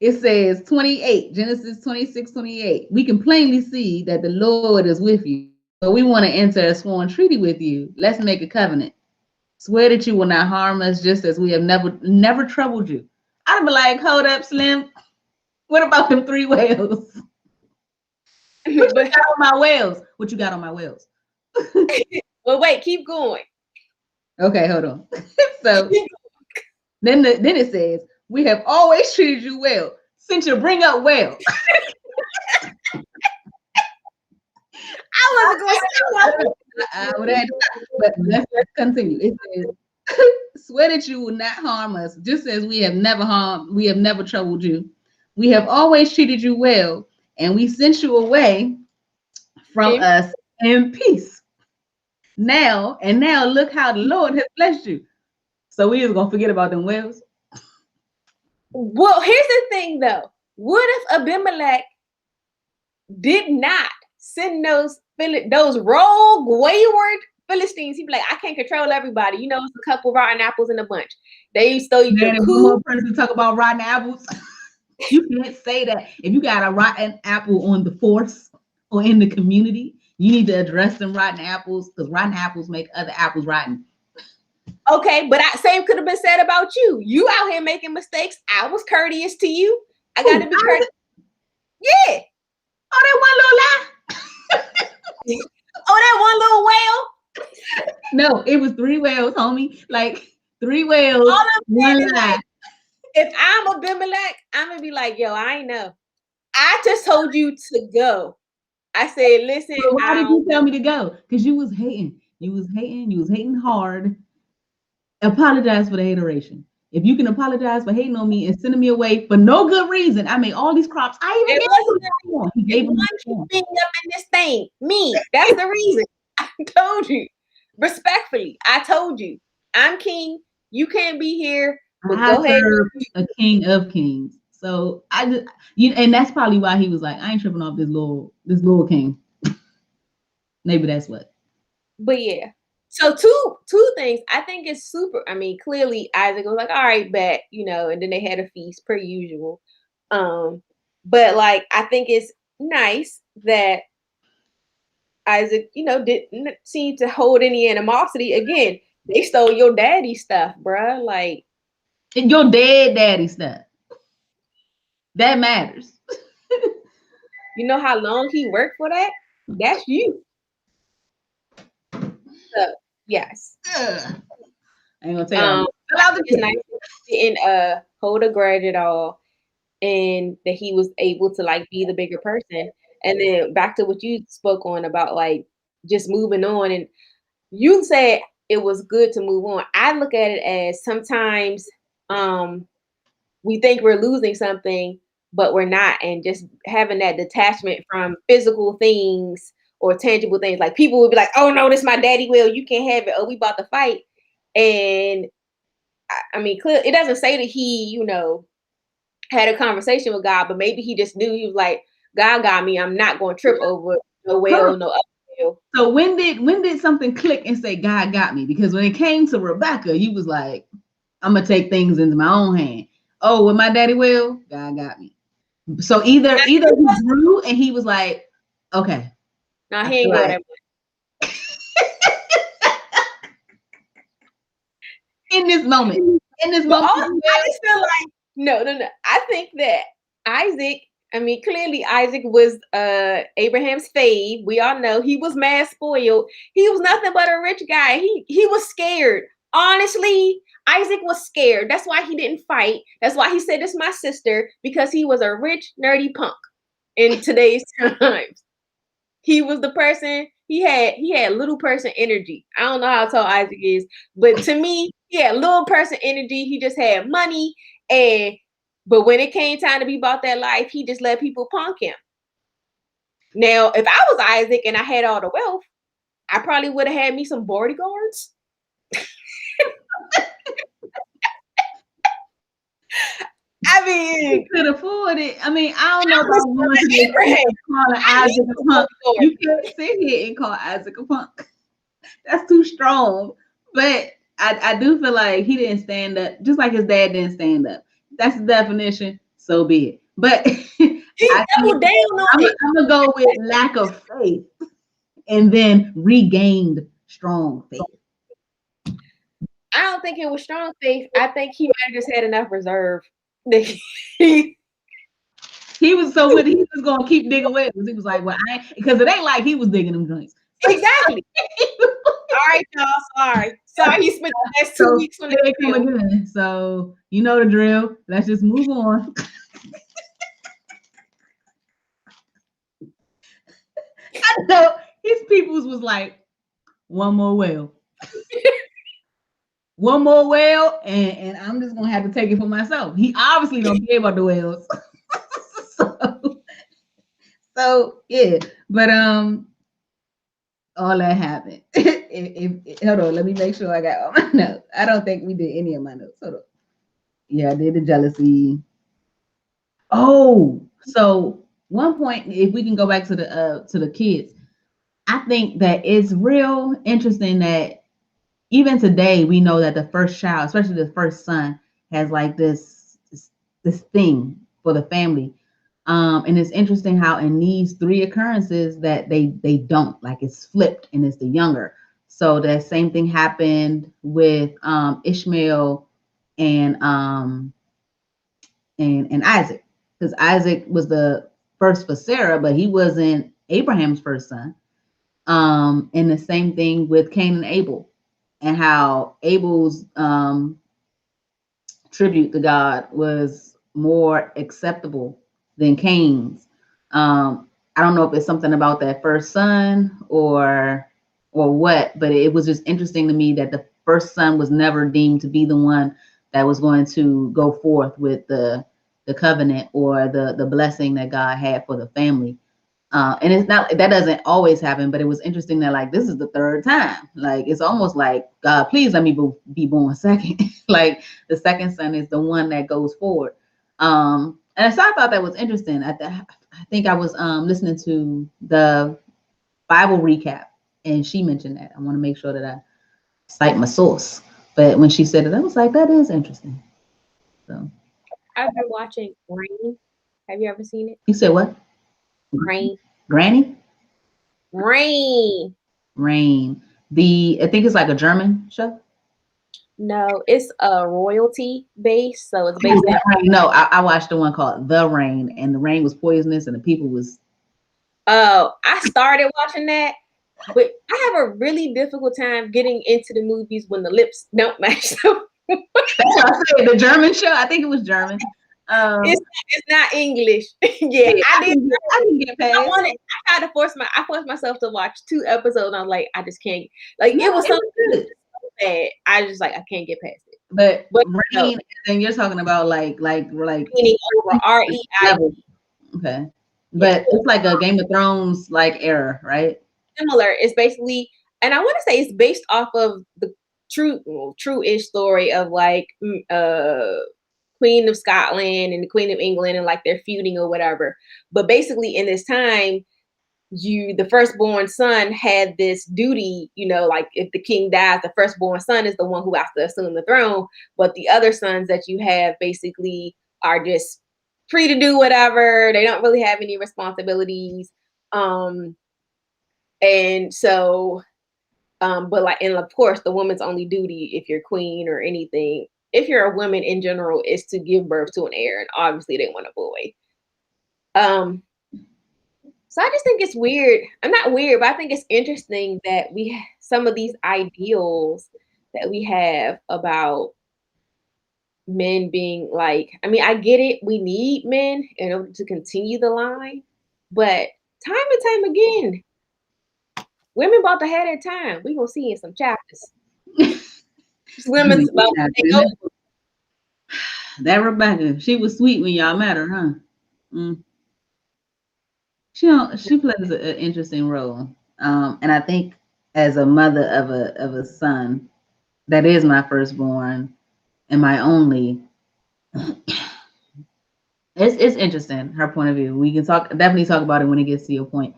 It says 28, Genesis 26:28. We can plainly see that the Lord is with you. So we want to enter a sworn treaty with you. Let's make a covenant. Swear that you will not harm us, just as we have never troubled you. I'd be like, hold up, Slim. What about them 3 whales? What you got on my whales? What you got on my whales? Well, wait, keep going. Okay, hold on. So then it says, we have always treated you well. Since you bring up well. I wasn't going to say but let's continue. It says, swear that you will not harm us, just as we have never troubled you. We have always treated you well, and we sent you away from us in peace. Now look how the Lord has blessed you. So we just gonna forget about them wells. Well, here's the thing though. What if Abimelech did not send those rogue, wayward Philistines? He'd be like, I can't control everybody. It's a couple rotten apples in a bunch. They stole you. Man, one more person talk about rotten apples. You can't say that. If you got a rotten apple on the force or in the community, you need to address them rotten apples, because rotten apples make other apples rotten. Okay, but same could have been said about you. You out here making mistakes. I was courteous to you. I got to be courteous. Yeah. Oh, that one little lie. Oh, that one little whale. No, it was 3 whales, homie. Like 3 whales, one lie. If I'm Abimelech, I'm gonna be like, yo, I ain't know. I just told you to go. I said, listen. But why did you tell me to go? Because you was hating. You was hating hard. Apologize for the hateration. If you can apologize for hating on me and sending me away for no good reason, I made all these crops. I even gave him up in this thing. Me. That's the reason. I told you. Respectfully, I told you. I'm king. You can't be here. But I go ahead. serve a king of kings. So I just, and that's probably why he was like, I ain't tripping off this little king. Maybe that's what. But yeah. So two things. I think it's super. I mean, clearly Isaac was like, all right, bet, and then they had a feast per usual. But like I think it's nice that Isaac, didn't seem to hold any animosity. Again, they stole your daddy's stuff, bruh. Like, And your dead daddy stuff. That matters. you know how long he worked for that? That's you. So yes. Ugh. I ain't gonna tell y'all. I think it's nice that he didn't hold a grudge at all, and that he was able to like be the bigger person. And then back to what you spoke on about like just moving on, and you said it was good to move on. I look at it as sometimes we think we're losing something, but we're not, and just having that detachment from physical things or tangible things. Like people would be like, "Oh no, this my daddy will. You can't have it. Oh, we about to fight." And I mean, clear. It doesn't say that he, had a conversation with God, but maybe he just knew. He was like, God got me. I'm not going to trip over no whale, no other whale. So when did something click and say God got me? Because when it came to Rebecca, he was like, I'm gonna take things into my own hand. Oh, with my daddy will, God got me. So either he grew and he was like, okay. No, he ain't go that way. In this moment. Also, I just feel like no. I think that Isaac. I mean, clearly Isaac was Abraham's fave. We all know he was mad spoiled. He was nothing but a rich guy. He was scared. Honestly, Isaac was scared. That's why he didn't fight. That's why he said, "This is my sister," because he was a rich, nerdy punk in today's times. He was the person. He had little person energy. I don't know how tall Isaac is, but to me, he had little person energy. He just had money, but when it came time to be about that life, he just let people punk him. Now, if I was Isaac and I had all the wealth, I probably would have had me some bodyguards. I mean, you could afford it. I mean, I don't know about calling Isaac a punk. You can't sit here and call Isaac a punk. That's too strong. But I do feel like he didn't stand up, just like his dad didn't stand up. That's the definition. So be it. But I'm gonna go with lack of faith and then regained strong faith. I don't think it was strong faith. I think he might have just had enough reserve. He was so what he was gonna keep digging wells. He was like, well, because it ain't like he was digging them joints. Exactly. All right, y'all. Sorry. He spent the last 2 weeks on it come again. So you know the drill. Let's just move on. I know his peoples was like, one more well. One more well, and I'm just gonna have to take it for myself. He obviously don't care about the whales. so yeah, but all that happened. Hold on, let me make sure I got all my notes. I don't think we did any of my notes. Hold on. Yeah, I did the jealousy. Oh, so one point, if we can go back to the kids, I think that it's real interesting that even today, we know that the first child, especially the first son, has like this thing for the family. And it's interesting how in these 3 occurrences that they don't, like it's flipped and it's the younger. So that same thing happened with Ishmael and Isaac, because Isaac was the first for Sarah, but he wasn't Abraham's first son. And the same thing with Cain and Abel, and how Abel's tribute to God was more acceptable than Cain's. I don't know if it's something about that first son or what, but it was just interesting to me that the first son was never deemed to be the one that was going to go forth with the covenant or the blessing that God had for the family. And it's not that doesn't always happen, but it was interesting that like this is the third time. Like it's almost like God, please let me be born second. Like the second son is the one that goes forward. And so I thought that was interesting. I think I was listening to the Bible recap, and she mentioned that. I want to make sure that I cite my source. But when she said it, I was like, that is interesting. So I've been watching Rain. Have you ever seen it? you said what? Rain. Granny? Rain. Rain. I think it's like a German show. No, it's a royalty base, so it's based Oh, that Rain. No, I watched the one called The Rain, and the rain was poisonous, and the people was. Oh, I started watching that, but I have a really difficult time getting into the movies when the lips don't match. So That's what I said. The German show. I think it was German. it's not English. Yeah, I did. I can get past. I had to force myself to watch 2 episodes. And I was like, I just can't. Like No, it was something good. so bad. I just like I can't get past it. But No, Rain, and you're talking about like meaning over REI. Okay, Yeah, but it's like a Game of Thrones like era, right? similar. It's basically, and I want to say it's based off of the true-ish story of like Queen of Scotland and the Queen of England and like they're feuding or whatever. But basically, in this time, the firstborn son had this duty, like if the king dies, the firstborn son is the one who has to assume the throne. But the other sons that you have basically are just free to do whatever. They don't really have any responsibilities. And so, but like, and of course, the woman's only duty if you're queen or anything, if you're a woman in general, is to give birth to an heir. And obviously they want a boy. So I just think it's weird. I'm not weird, but I think it's interesting that some of these ideals that we have about men being like, I mean, I get it. We need men in order to continue the line, but time and time again, women about to have their time. We're gonna see in some chapters. Women's about to take over. That Rebecca, she was sweet when y'all met her, huh? Mm. She plays an interesting role, and I think as a mother of a son that is my firstborn and my only, it's interesting her point of view. We can definitely talk about it when it gets to your point,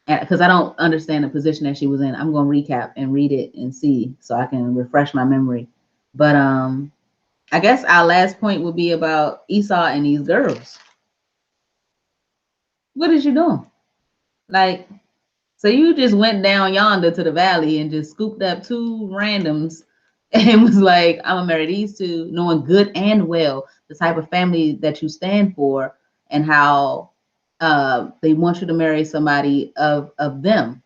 because I don't understand the position that she was in. I'm going to recap and read it and see so I can refresh my memory. But I guess our last point would be about Esau and these girls. What is you doing? Like, so you just went down yonder to the valley and just scooped up 2 randoms and was like, I'm gonna marry these 2, knowing good and well the type of family that you stand for and how they want you to marry somebody of them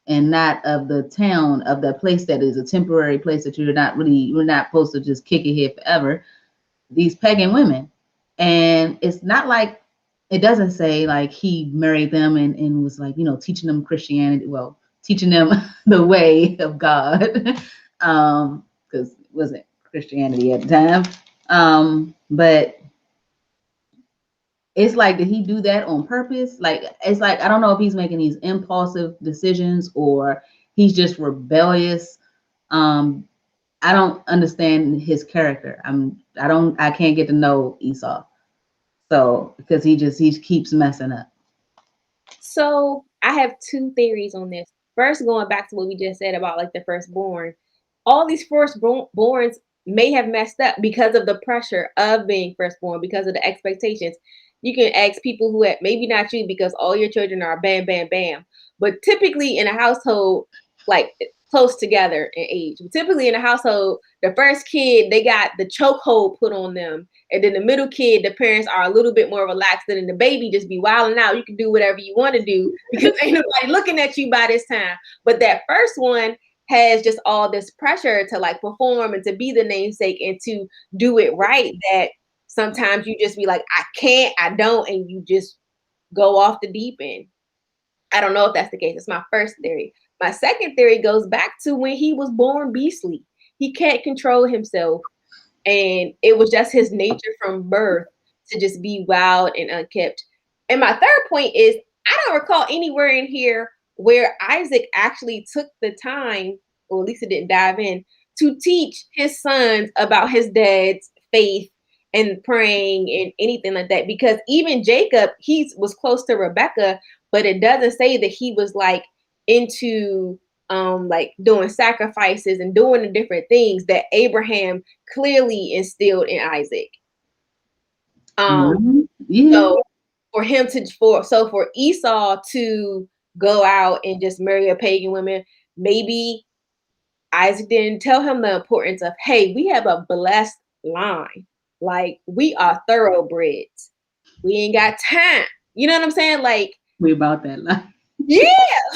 and not of the town, of the place that is a temporary place that you're not supposed to just kick it here forever. These pagan women. And it's not like, it doesn't say like he married them and was like, teaching them Christianity, well, teaching them the way of God, because it wasn't Christianity at the time. But it's like, did he do that on purpose? Like, it's like, I don't know if he's making these impulsive decisions or he's just rebellious. I don't understand his character. I can't get to know Esau. So because he keeps messing up. So I have 2 theories on this. First, going back to what we just said about like the firstborn, all these firstborns may have messed up because of the pressure of being firstborn, because of the expectations. You can ask people who maybe not you because all your children are bam, bam, bam. But typically in a household, like close together in age, typically in a household, the first kid, they got the chokehold put on them. And then the middle kid, the parents are a little bit more relaxed, and then the baby just be wilding out. You can do whatever you want to do because ain't nobody looking at you by this time. But that first one has just all this pressure to like perform and to be the namesake and to do it right, that sometimes you just be like, I can't, I don't, and you just go off the deep end. I don't know if that's the case. It's my first theory. My second theory goes back to when he was born beastly. He can't control himself. And it was just his nature from birth to just be wild and unkept. And my third point is, I don't recall anywhere in here where Isaac actually took the time, or at least it didn't dive in, to teach his sons about his dad's faith and praying and anything like that. Because even Jacob, he was close to Rebecca, but it doesn't say that he was like into like doing sacrifices and doing the different things that Abraham clearly instilled in Isaac. Yeah. So for him to for Esau to go out and just marry a pagan woman, maybe Isaac didn't tell him the importance of, hey, we have a blessed line. Like we are thoroughbreds. We ain't got time. You know what I'm saying? Like We about that life. yeah,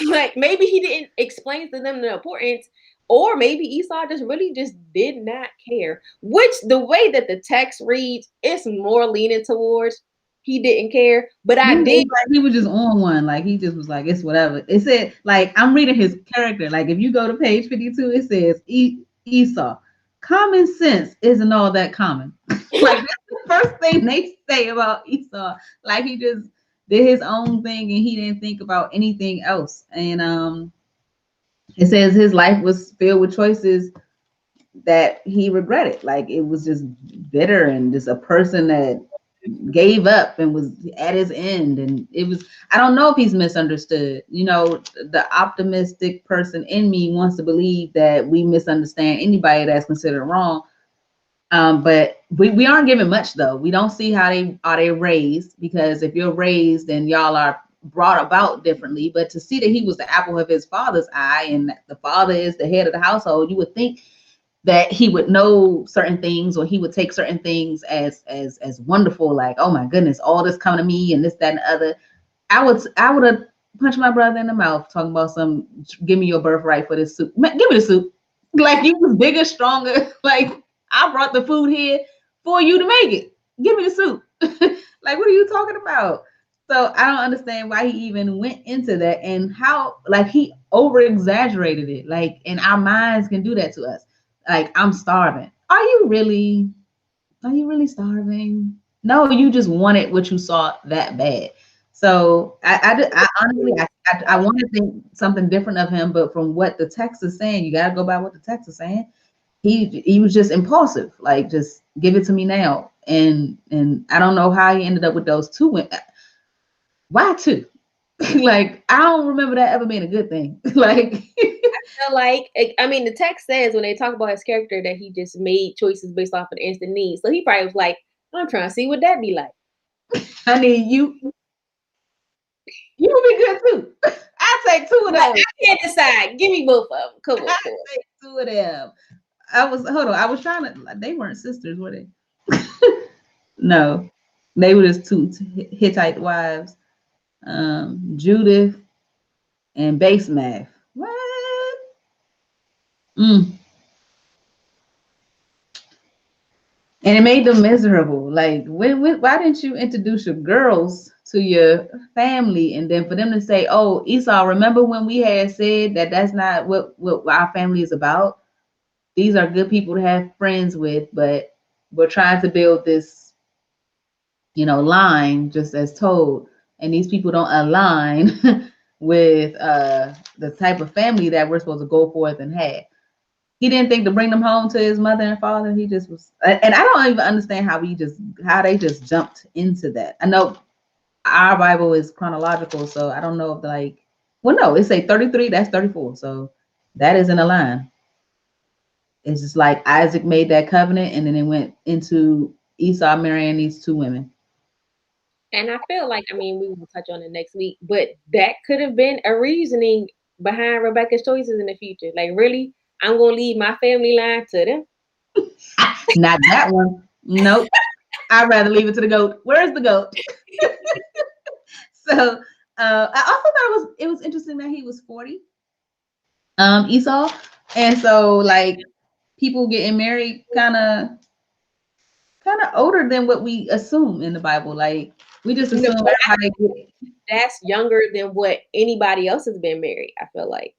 like maybe he didn't explain to them the importance, or maybe Esau just really just did not care. Which the way that the text reads, it's more leaning towards he didn't care. But Yeah, I did. like he was just on one. Like he just was like, it's whatever. It said, like, I'm reading his character. Like if you go to page 52, it says Esau. Common sense isn't all that common. Like that's the first thing they say about Esau. Like he just did his own thing and he didn't think about anything else. And it says his life was filled with choices that he regretted. Like it was just bitter and just a person that gave up and was at his end. And it was, I don't know if he's misunderstood. You know, the optimistic person in me wants to believe that we misunderstand anybody that's considered wrong. But we aren't given much though. We don't see how they raised, because if you're raised and y'all are brought about differently. But to see that he was the apple of his father's eye and the father is the head of the household, you would think that he would know certain things, or he would take certain things as wonderful, like, oh my goodness, all this coming to me and this, that, and the other. I would have punched my brother in the mouth talking about some, give me your birthright for this soup. Man, give me the soup. Like you was bigger, stronger. Like I brought the food here for you to make it. Give me the soup. Like what are you talking about? So I don't understand why he even went into that, and how like he over exaggerated it. Like, and our minds can do that to us. Like, I'm starving. Are you really starving? No, you just wanted what you saw that bad. So I honestly, I want to think something different of him, but from what the text is saying, you got to go by what the text is saying. He was just impulsive, like just give it to me now. And I don't know how he ended up with those two women. Why two? Like I don't remember that ever being a good thing. Like Like, I mean, the text says when they talk about his character that he just made choices based off of instant needs. So he probably was like, I'm trying to see what that be like. I need you. You would be good too. I take two of Like, those. I can't decide. Give me both of them. Come on, I come on. take two of them. Hold on. I was trying to. They weren't sisters, were they? No, they were just two Hittite wives. Judith and base math. What? Mm. And it made them miserable. Like, why didn't you introduce your girls to your family, and then for them to say, "Oh, Esau, remember when we had said that that's not what our family is about? These are good people to have friends with, but we're trying to build this, line just as told, and these people don't align with the type of family that we're supposed to go forth and have." He didn't think to bring them home to his mother and father. He just was, and I don't even understand how they just jumped into that. I know our Bible is chronological, so I don't know if well, no, it say 33, that's 34, so that isn't a line. It's just like Isaac made that covenant, and then it went into Esau marrying these two women. And I feel like, I mean, we will touch on it next week, but that could have been a reasoning behind Rebecca's choices in the future. Like, really, I'm going to leave my family line to them. Not that one. Nope. I'd rather leave it to the goat. Where's the goat? So I also thought it was interesting that he was 40, Esau. And so like people getting married kind of older than what we assume in the Bible. Like we just assume But everybody that's younger than what anybody else has been married, I feel like.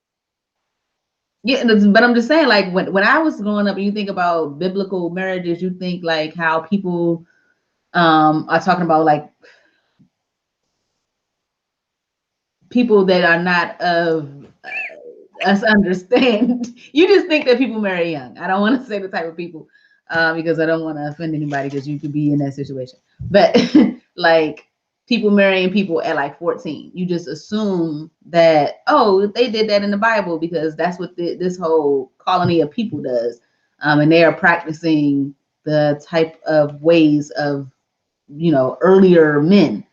yeah, but I'm just saying, like when I was growing up and you think about biblical marriages, you think like how people are talking about like people that are not of us understand. You just think that people marry young. I don't want to say the type of people because I don't want to offend anybody because you could be in that situation. But like people marrying people at like 14, you just assume that, oh, they did that in the Bible because that's what this whole colony of people does. And they are practicing the type of ways of, earlier men.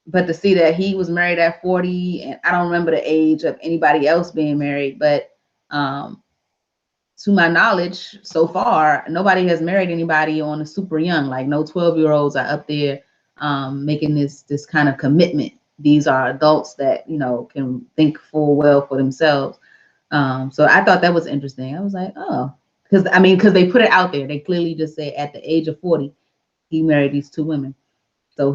But to see that he was married at 40, and I don't remember the age of anybody else being married, but to my knowledge, so far, nobody has married anybody on a super young. Like no 12-year-olds are up there making this kind of commitment. These are adults that can think full well for themselves. So I thought that was interesting. I was like, oh, because they put it out there. They clearly just say at the age of 40, he married these two women. So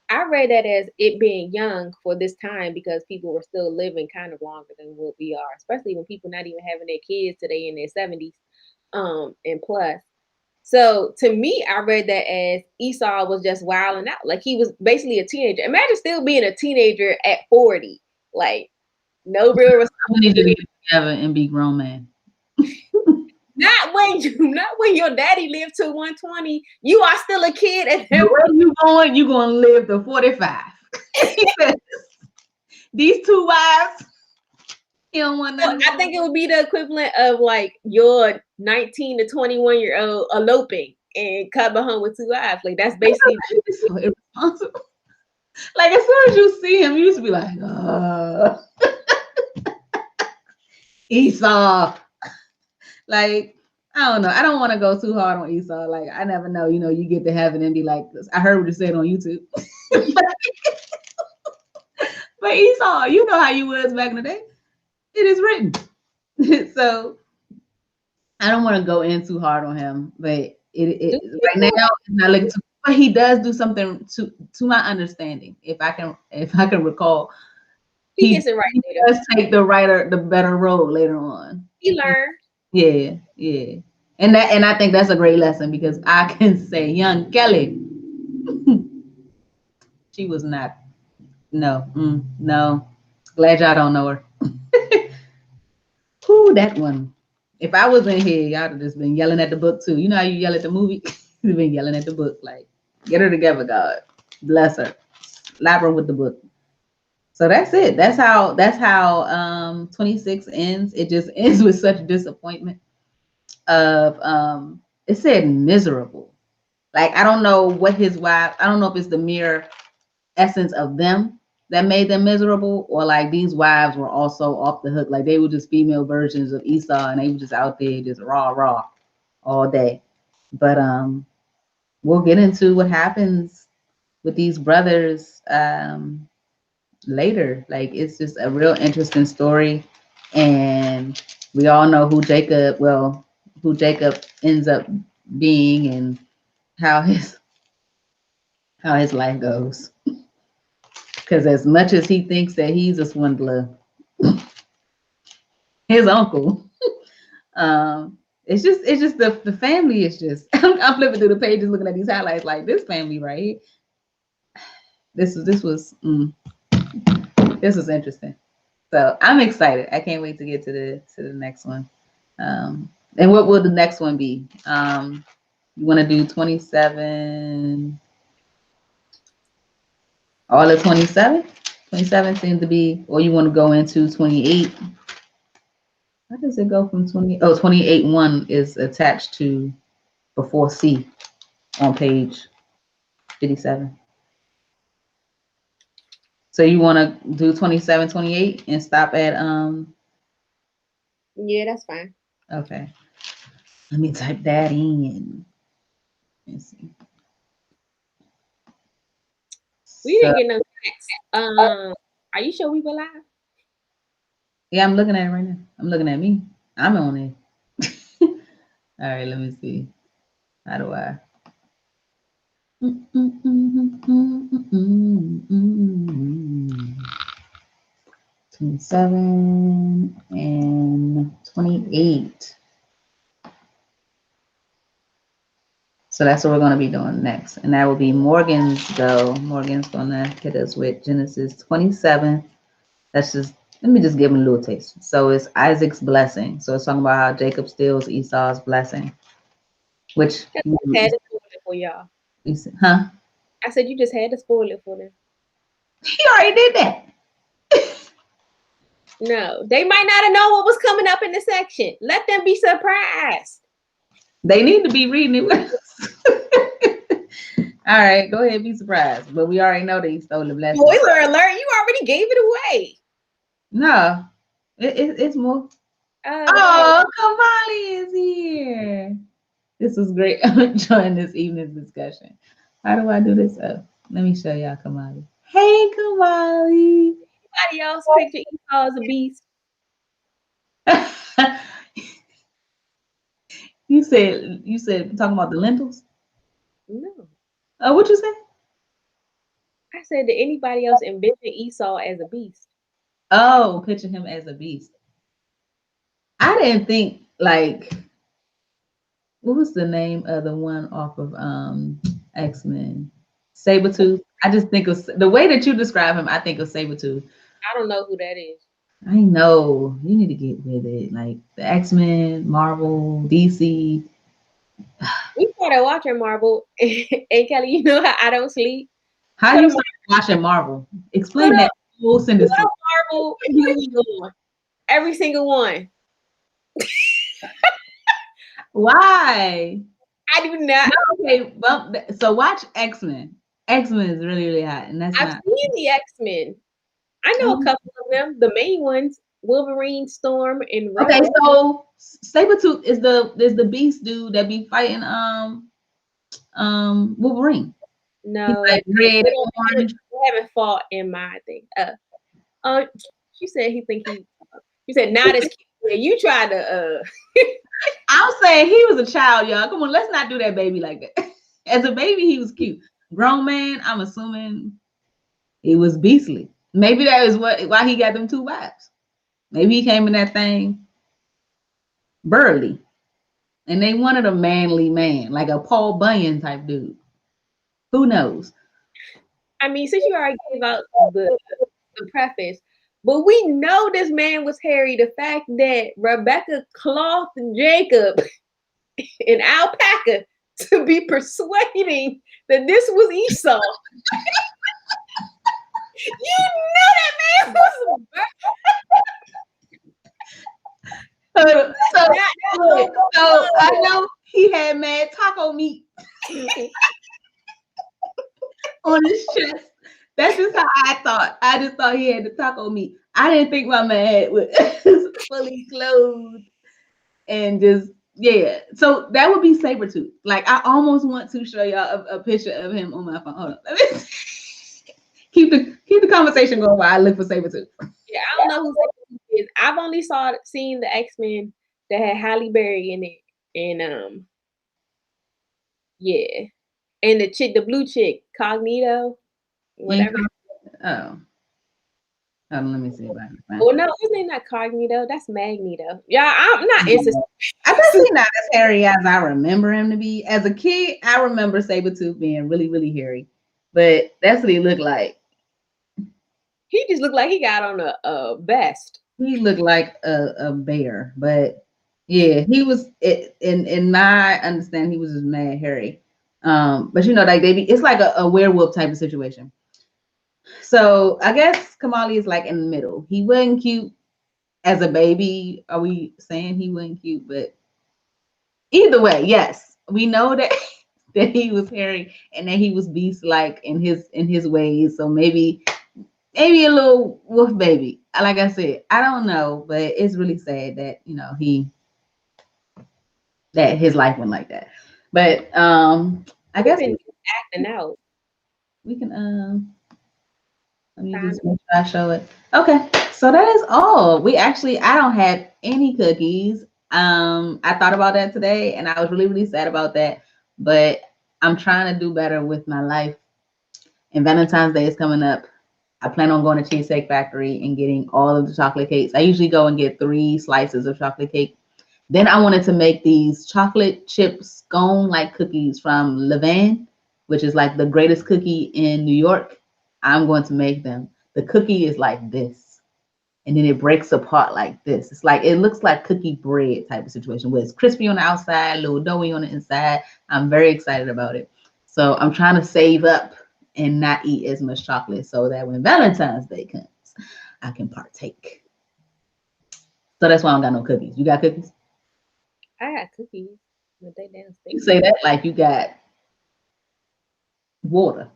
I read that as it being young for this time because people were still living kind of longer than what we are, especially when people not even having their kids today in their 70s and plus. So to me, I read that as Esau was just wilding out. Like he was basically a teenager. Imagine still being a teenager at 40. Like no real responsibility. To get together and be grown man. Not when your daddy lived to 120. You are still a kid at that point. You going? You gonna live to 45? These two wives. He don't want nothing. I think it would be the equivalent of like your 19 to 21-year-old eloping and coming home with two wives. Like that's basically so irresponsible. Like as soon as you see him, you used to be like, Esau. Like, I don't know. I don't want to go too hard on Esau. Like, I never know. You get to heaven and be like, I heard what you said on YouTube. But Esau, you know how you was back in the day. It is written. So I don't want to go in too hard on him. But it right now it's not looking too. But he does do something to my understanding. If I can recall, he gets it right. He does take the better road later on. He learned. Yeah. And I think that's a great lesson because I can say young Kelly, she was not, no. Glad y'all don't know her. Who that one? If I was in here, y'all have just been yelling at the book too. You know how you yell at the movie? You've been yelling at the book, like, get her together, God. Bless her. Slap her with the book. So that's it. That's how 26 ends. It just ends with such disappointment of it said miserable. Like I don't know what his wife, I don't know if it's the mere essence of them that made them miserable, or like these wives were also off the hook. Like they were just female versions of Esau and they were just out there just raw all day. But we'll get into what happens with these brothers later. Like it's just a real interesting story. And we all know who Jacob ends up being and how his life goes. Because as much as he thinks that he's a swindler, his uncle, it's just the family is just. I'm flipping through the pages looking at these highlights like this family right here. This was interesting. So I'm excited. I can't wait to get to the next one. And what will the next one be? You want to do 27? All of 27? 27 seems to be, or you want to go into 28? How does it go from 20? Oh, 28:1 is attached to before C on page 57. So you want to do 27, 28 and stop at Yeah, that's fine. Okay. Let me type that in. Let's see. We didn't get no text. Are you sure we were live? Yeah, I'm looking at it right now. I'm looking at me. I'm on it. All right, let me see. How do I? 27 and 28. So that's what we're going to be doing next. And that will be Morgan's go. Morgan's going to hit us with Genesis 27. That's just, let me just give him a little taste. So it's Isaac's blessing. So it's talking about how Jacob steals Esau's blessing, which, I just had to spoil it for y'all. huh? I said you just had to spoil it for them. He already did that. No, they might not have known what was coming up in the section. Let them be surprised. They need to be reading it with us. All right, go ahead, be surprised. But we already know that he stole the blessing. Spoiler alert, you already gave it away. No, it's more. Oh, Kamali is here. This was great. I'm enjoying this evening's discussion. How do I do this? Oh, let me show y'all Kamali. Hey, Kamali. anybody else picture Esau as a beast? you said talking about the lentils? No. Oh, what you say? I said, did anybody else envision Esau as a beast? Oh, picture him as a beast. I didn't think like what was the name of the one off of X-Men? Sabretooth. I just think of the way that you describe him, I think of Sabretooth. I don't know who that is. I know. You need to get with it. Like the X-Men, Marvel, DC. We started watching Marvel, and Kelly, you know how I don't sleep. How Put you a start watching Marvel? put Explain a that whole sentence. put a Marvel movie on. Every single one. Why? I do not. Okay, so watch X-Men. X-Men is really, really hot, and that's I've not. seen the X-Men. I know a couple of them. The main ones, Wolverine, Storm, and Okay, Rogue. so Sabretooth is the beast dude that be fighting Wolverine. He's No, like red and orange. they haven't fought in my thing. She said he think he. You said not as cute. Yeah, you tried to. I'm saying he was a child, y'all. Come on, let's not do that baby like that. As a baby, he was cute. Grown man, I'm assuming it was beastly. Maybe that is why he got them two wives. Maybe he came in that thing burly, and they wanted a manly man, like a Paul Bunyan type dude. Who knows? I mean, since you already gave out the preface, but we know this man was hairy. The fact that Rebecca clothed Jacob in alpaca to be persuading that this was Esau. You know that man was so I know he had mad taco meat on his chest. That's just how I thought. I just thought he had the taco meat. I didn't think my man was fully clothed and just yeah. So that would be Sabretooth. Like I almost want to show y'all a picture of him on my phone. Hold on. Let me keep the conversation going while I look for Sabretooth. Yeah, I don't know who Sabretooth is. I've only seen the X-Men that had Halle Berry in it, and yeah, and the blue chick, Cognito, whatever. Oh. Hold on, let me see if I can find Oh no, his name not Cognito. That's Magneto. Yeah, I'm not interested. I bet he's not as hairy as I remember him to be. As a kid, I remember Sabretooth being really, really hairy. But that's what he looked like. He just looked like he got on a vest. He looked like a bear. But yeah, he was in my understanding, he was just mad hairy. But you know, like it's like a werewolf type of situation. So I guess Kamali is like in the middle. He wasn't cute as a baby. Are we saying he wasn't cute? But either way, yes, we know that that he was hairy and that he was beast-like in his ways. So maybe a little wolf baby. Like I said, I don't know, but it's really sad that that his life went like that. But I guess been acting out. we can let me just make sure I show it. Okay, so that is all. I don't have any cookies. I thought about that today and I was really, really sad about that. But I'm trying to do better with my life. And Valentine's Day is coming up. I plan on going to Cheesecake Factory and getting all of the chocolate cakes. I usually go and get 3 slices of chocolate cake. Then I wanted to make these chocolate chip scone like cookies from Levain, which is like the greatest cookie in New York. I'm going to make them. The cookie is like this, and then it breaks apart like this. It's like it looks like cookie bread type of situation where it's crispy on the outside, a little doughy on the inside. I'm very excited about it. So I'm trying to save up and not eat as much chocolate so that when Valentine's Day comes, I can partake. So that's why I don't got no cookies. You got cookies? I got cookies, but they You downstairs. say that like you got water.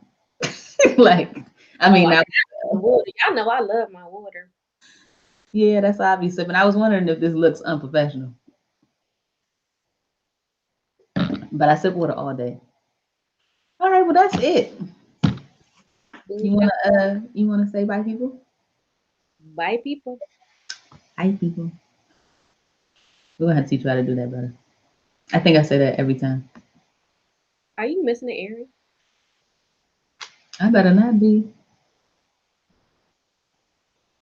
Like, I Oh, mean, I now, got water. Y'all know I love my water. yeah, that's obvious. But I was wondering if this looks unprofessional. But I sip water all day. All right, well that's it. You wanna say bye, people? Bye, people. Hi, people. We're gonna have to teach you how to do that better. I think I say that every time. Are you missing the area? I better not be.